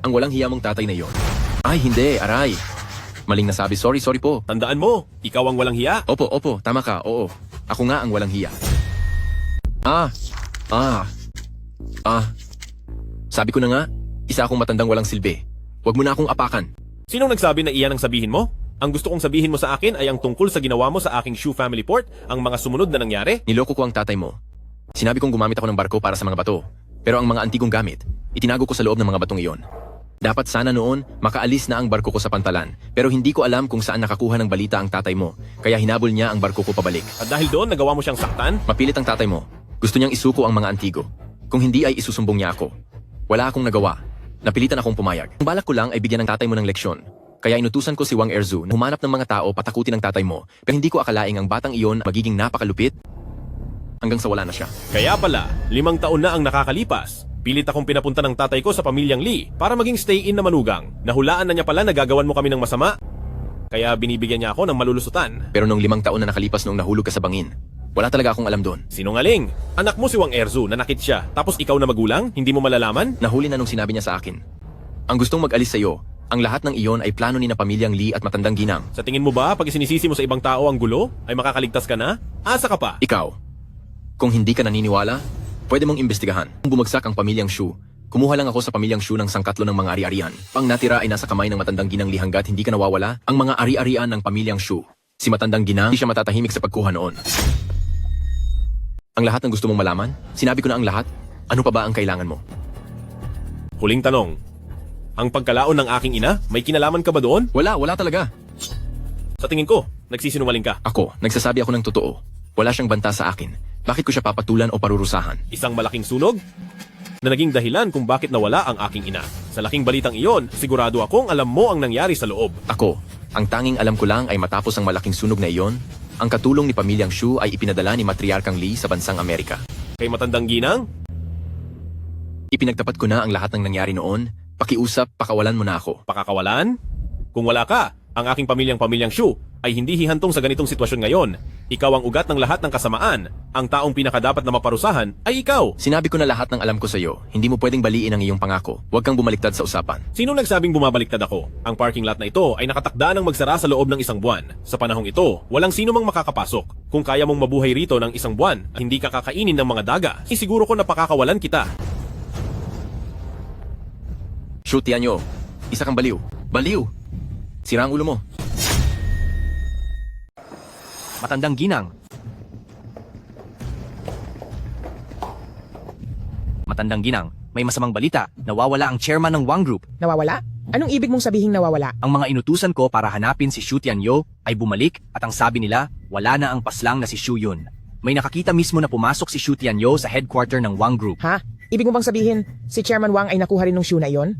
Ang walang hiya mong tatay na iyon. Ay, hindi, aray. Maling nasabi, sorry po. Tandaan mo, ikaw ang walang hiya. Opo, tama ka, oo. Ako nga ang walang hiya. Sabi ko na nga, isa akong matandang walang silbi. Huwag mo na akong apakan. Sinong nagsabi na iyan ang sabihin mo? Ang gusto kong sabihin mo sa akin ay ang tungkol sa ginawa mo sa aking Shu family port, ang mga sumunod na nangyari? Niloko ko ang tatay mo. Sinabi kong gumamit ako ng barko para sa mga bato. Pero ang mga antigong gamit, itinago ko sa loob ng mga batong iyon. Dapat sana noon, makaalis na ang barko ko sa pantalan. Pero hindi ko alam kung saan nakakuha ng balita ang tatay mo. Kaya hinabol niya ang barko ko pabalik. At dahil doon, nagawa mo siyang saktan? Mapilit ang tatay mo. Gusto niyang isuko ang mga antigo. Kung hindi ay isusumbong niya ako. Wala akong nagawa. Napilitan akong pumayag. Ang balak ko lang ay bigyan ng tatay mo ng leksyon. Kaya inutusan ko si Wang Erzu na humanap ng mga tao patakutin ang tatay mo. Pero hindi ko akalaing ang batang iyon magiging napakalupit hanggang sa wala na siya. Kaya pala, 5 taon na ang nakakalipas. Pilit akong pinapunta ng tatay ko sa pamilyang Lee para maging stay-in na manugang. Nahulaan na niya pala na gagawan mo kami ng masama. Kaya binibigyan niya ako ng malulusutan. Pero nung 5 taon na nakalipas noong nahulog ka sa bangin, wala talaga akong alam doon. Sinungaling! Anak mo si Wang Erzu, nanakit siya. Tapos ikaw na magulang, hindi mo malalaman? Nahuli na nung sinabi niya sa akin. Ang gustong mag-alis sa iyo, ang lahat ng iyon ay plano ni na pamilyang Lee at matandang ginang. Sa tingin mo ba, pag isinisisi mo sa ibang tao ang gulo, ay makakaligtas ka na? Asa ka pa? Ikaw, kung hindi ka naniniwala, pwede mong imbestigahan. Kung bumagsak ang pamilyang Shu, kumuha lang ako sa pamilyang Shu ng sangkatlo ng mga ari-arian. Pang natira ay nasa kamay ng matandang ginang Lee hanggat hindi ka nawawala ang mga ari-arian ng pamilyang Shu. Si matandang ginang, hindi siya matatahimik sa pagkuha noon. Ang lahat ng gusto mong malaman? Sinabi ko na ang lahat. Ano pa ba ang kailangan mo? Huling tanong. Ang pagkalaon ng aking ina, may kinalaman ka ba doon? Wala talaga. Sa tingin ko, nagsisinungaling ka. Ako, nagsasabi ako ng totoo. Wala siyang banta sa akin. Bakit ko siya papatulan o parurusahan? Isang malaking sunog na naging dahilan kung bakit nawala ang aking ina. Sa laking balitang iyon, sigurado akong alam mo ang nangyari sa loob. Ako, ang tanging alam ko lang ay matapos ang malaking sunog na iyon, ang katulong ni pamilyang Shu ay ipinadala ni Matriarkang Lee sa bansang Amerika. Kay matandang ginang? Ipinagtapat ko na ang lahat ng nangyari noon. Pakiusap, pakawalan mo na ako. Pakakawalan? Kung wala ka, ang aking pamilyang Shu ay hindi hihantong sa ganitong sitwasyon ngayon. Ikaw ang ugat ng lahat ng kasamaan. Ang taong pinakadapat na maparusahan ay ikaw. Sinabi ko na lahat ng alam ko sa iyo. Hindi mo pwedeng baliin ang iyong pangako. Huwag kang bumaliktad sa usapan. Sino nagsabing bumabaliktad ako? Ang parking lot na ito ay nakatakda ng magsara sa loob ng 1 buwan. Sa panahong ito, walang sino mang makakapasok. Kung kaya mong mabuhay rito ng 1 buwan at hindi ka kakainin ng mga daga, isiguro ko na pakakawalan kita. Shu Tianyo, isa kang baliw. Baliw! Sira ang ulo mo. Matandang ginang. Matandang ginang, may masamang balita. Nawawala ang chairman ng Wang Group. Nawawala? Anong ibig mong sabihing nawawala? Ang mga inutusan ko para hanapin si Shu Tianyo ay bumalik at ang sabi nila, wala na ang paslang na si Shu Yun. May nakakita mismo na pumasok si Shu Tianyo sa headquarter ng Wang Group. Ha? Ibig mo bang sabihin, si Chairman Wang ay nakuha rin ng Shu na iyon?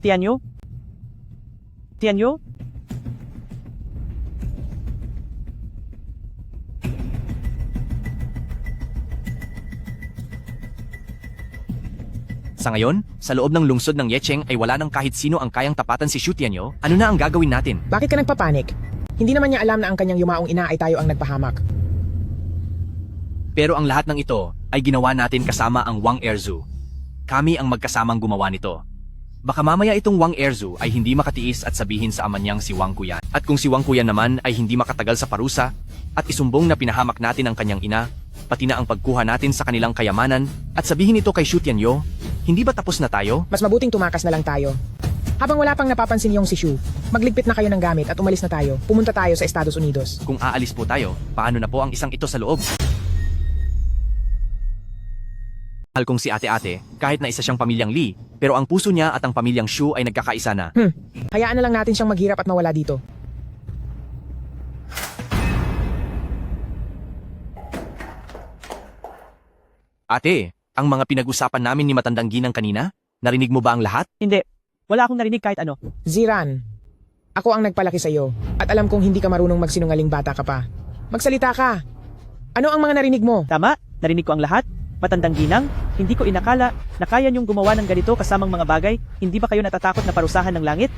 Tianyo? Tianyo? Sa ngayon, sa loob ng lungsod ng Yecheng ay wala nang kahit sino ang kayang tapatan si Shu Tianyo. Ano na ang gagawin natin? Bakit ka nagpapanik? Hindi naman niya alam na ang kanyang yumaong ina ay tayo ang nagpahamak. Pero ang lahat ng ito ay ginawa natin kasama ang Wang Erzu. Kami ang magkasamang gumawa nito. Baka mamaya itong Wang Erzu ay hindi makatiis at sabihin sa ama niyang si Wang Kuyan. At kung si Wang Kuyan naman ay hindi makatagal sa parusa at isumbong na pinahamak natin ang kanyang ina, pati na ang pagkuha natin sa kanilang kayamanan at sabihin ito kay Shu Tianyo, hindi ba tapos na tayo? Mas mabuting tumakas na lang tayo. Habang wala pang napapansin yung si Shu, magligpit na kayo ng gamit at umalis na tayo. Pumunta tayo sa Estados Unidos. Kung aalis po tayo, paano na po ang isang ito sa loob? Mahal kong si ate-ate, kahit na isa siyang pamilyang Lee, pero ang puso niya at ang pamilyang Shu ay nagkakaisa na. Hayaan na lang natin siyang maghirap at mawala dito. Ate, ang mga pinag-usapan namin ni Matandang Ginang kanina, narinig mo ba ang lahat? Hindi. Wala akong narinig kahit ano. Ziran, ako ang nagpalaki sa iyo at alam kong hindi ka marunong magsinungaling bata ka pa. Magsalita ka. Ano ang mga narinig mo? Tama, narinig ko ang lahat. Matandang ginang, hindi ko inakala na kaya niyong gumawa ng ganito kasamang mga bagay. Hindi ba kayo natatakot na parusahan ng langit?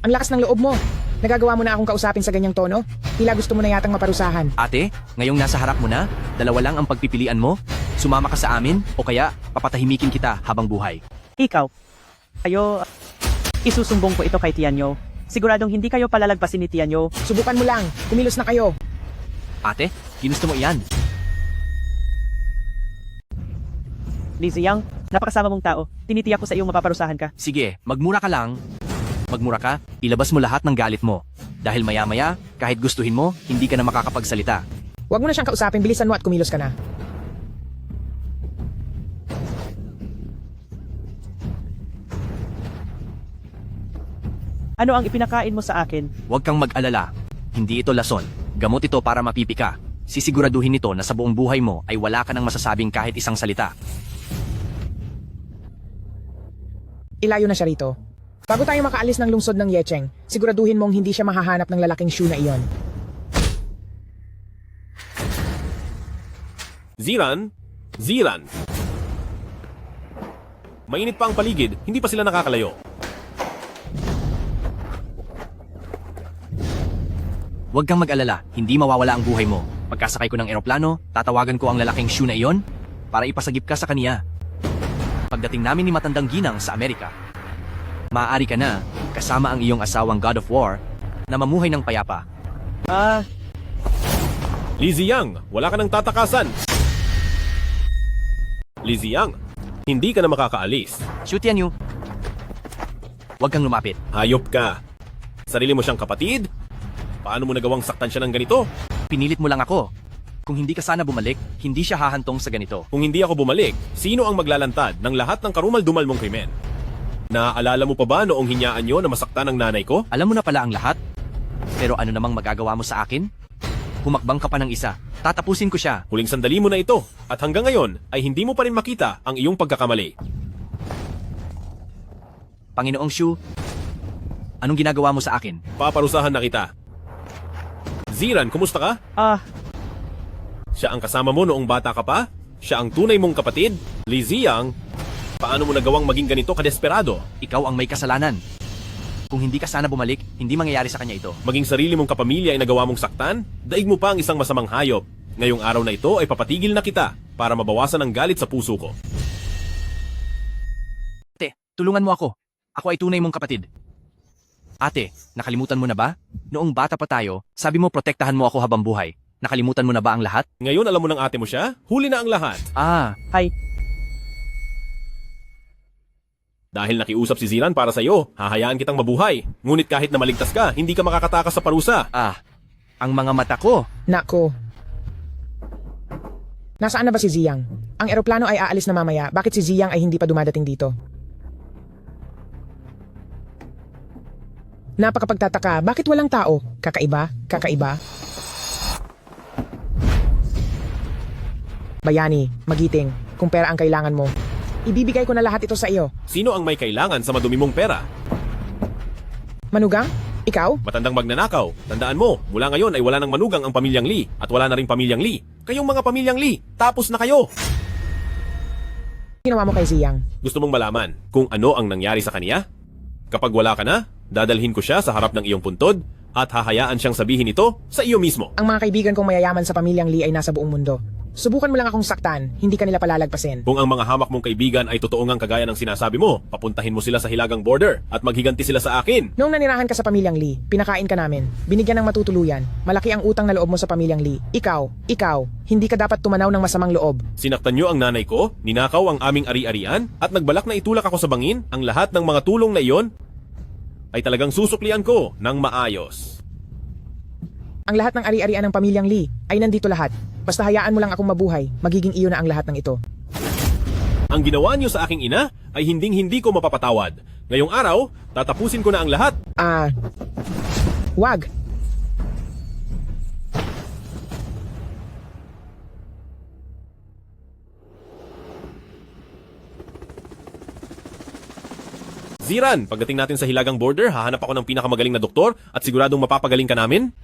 Ang lakas ng loob mo. Nagagawa mo na akong kausapin sa ganyang tono? Tila gusto mo na yatang maparusahan. Ate, ngayong nasa harap mo na, dalawa lang ang pagpipilian mo. Sumama ka sa amin o kaya papatahimikin kita habang buhay. Ikaw, isusumbong ko ito kay Tianyo. Siguradong hindi kayo palalagpasin ni Tianyo. Subukan mo lang. Kumilos na kayo. Ate, ginusto mo iyan. Li Ziyang, napakasama mong tao. Tinitiyak ko sa iyong mapaparusahan ka. Sige, magmura ka lang. Magmura ka, ilabas mo lahat ng galit mo. Dahil maya-maya, kahit gustuhin mo, hindi ka na makakapagsalita. Huwag mo na siyang kausapin, bilisan mo at kumilos ka na. Ano ang ipinakain mo sa akin? Huwag kang mag-alala. Hindi ito lason. Gamot ito para mapipi ka. Sisiguraduhin nito na sa buong buhay mo ay wala ka nang masasabing kahit isang salita. Ilayo na siya rito. Bago tayo makaalis ng lungsod ng Yecheng, siguraduhin mong hindi siya mahahanap ng lalaking Shu na iyon. Ziran? Ziran! Mainit pa ang paligid, hindi pa sila nakakalayo. Huwag kang mag-alala, hindi mawawala ang buhay mo. Pagkasakay ko ng eroplano, tatawagan ko ang lalaking Shu na iyon para ipasagip ka sa kaniya. Pagdating namin ni Matandang Ginang sa Amerika, maaari ka na, kasama ang iyong asawang God of War, na mamuhay ng payapa. Li Ziyang, wala ka nang tatakasan! Li Ziyang, hindi ka na makakaalis. Shu Tianyu, huwag kang lumapit. Hayop ka. Sarili mo siyang kapatid? Paano mo nagawang saktan siya ng ganito? Pinilit mo lang ako. Kung hindi ka sana bumalik, hindi siya hahantong sa ganito. Kung hindi ako bumalik, sino ang maglalantad ng lahat ng karumal-dumal mong krimen? Naaalala mo pa ba noong hinyaan nyo na masaktan ang nanay ko? Alam mo na pala ang lahat? Pero ano namang magagawa mo sa akin? Humakbang ka pa ng isa. Tatapusin ko siya. Huling sandali mo na ito at hanggang ngayon ay hindi mo pa rin makita ang iyong pagkakamali. Panginoong Shu, anong ginagawa mo sa akin? Paparusahan na kita. Ziran, kumusta ka? Siya ang kasama mo noong bata ka pa? Siya ang tunay mong kapatid? Li Ziyang, paano mo nagawang maging ganito kadesperado? Ikaw ang may kasalanan. Kung hindi ka sana bumalik, hindi mangyayari sa kanya ito. Maging sarili mong kapamilya ay nagawa mong saktan? Daig mo pa ang isang masamang hayop. Ngayong araw na ito ay papatigil na kita para mabawasan ang galit sa puso ko. Ate, tulungan mo ako. Ako ay tunay mong kapatid. Ate, nakalimutan mo na ba? Noong bata pa tayo, sabi mo protektahan mo ako habang buhay. Nakalimutan mo na ba ang lahat? Ngayon alam mo ng ate mo siya? Huli na ang lahat. Hi. Dahil nakiusap si Ziran para sa'yo, hahayaan kitang mabuhay. Ngunit kahit na maligtas ka, hindi ka makakatakas sa parusa. Ang mga mata ko. Nako. Nasaan na ba si Ziyang? Ang eroplano ay aalis na mamaya. Bakit si Ziyang ay hindi pa dumadating dito? Napakapagtataka, bakit walang tao? Kakaiba? Kakaiba? Bayani, magiting, kung pera ang kailangan mo. Ibibigay ko na lahat ito sa iyo. Sino ang may kailangan sa madumi mong pera? Manugang? Ikaw? Matandang magnanakaw. Tandaan mo, mula ngayon ay wala nang manugang ang pamilyang Lee at wala na ring pamilyang Lee. Kayong mga pamilyang Lee, tapos na kayo! Ginawa mo kay Ziyang? Gusto mong malaman kung ano ang nangyari sa kaniya? Kapag wala ka na, dadalhin ko siya sa harap ng iyong puntod at hahayaan siyang sabihin ito sa iyo mismo. Ang mga kaibigan kong mayayaman sa pamilyang Lee ay nasa buong mundo. Subukan mo lang akong saktan, hindi ka nila palalagpasin. Kung ang mga hamak mong kaibigan ay totoo ngang kagaya ng sinasabi mo, papuntahin mo sila sa hilagang border at maghiganti sila sa akin. Noong nanirahan ka sa pamilyang Lee, pinakain ka namin, binigyan ng matutuluyan, malaki ang utang na loob mo sa pamilyang Lee. Ikaw, hindi ka dapat tumanaw ng masamang loob. Sinaktan niyo ang nanay ko, ninakaw ang aming ari-arian, at nagbalak na itulak ako sa bangin ang lahat ng mga tulong na iyon. ay talagang susuklian ko ng maayos. Ang lahat ng ari-arian ng pamilyang Lee ay nandito lahat. Basta hayaan mo lang akong mabuhay, magiging iyo na ang lahat ng ito. Ang ginawa niyo sa aking ina ay hinding-hindi ko mapapatawad. Ngayong araw, tatapusin ko na ang lahat. Wag. Ziran, pagdating natin sa Hilagang Border, hahanap ako ng pinakamagaling na doktor at siguradong mapapagaling ka namin.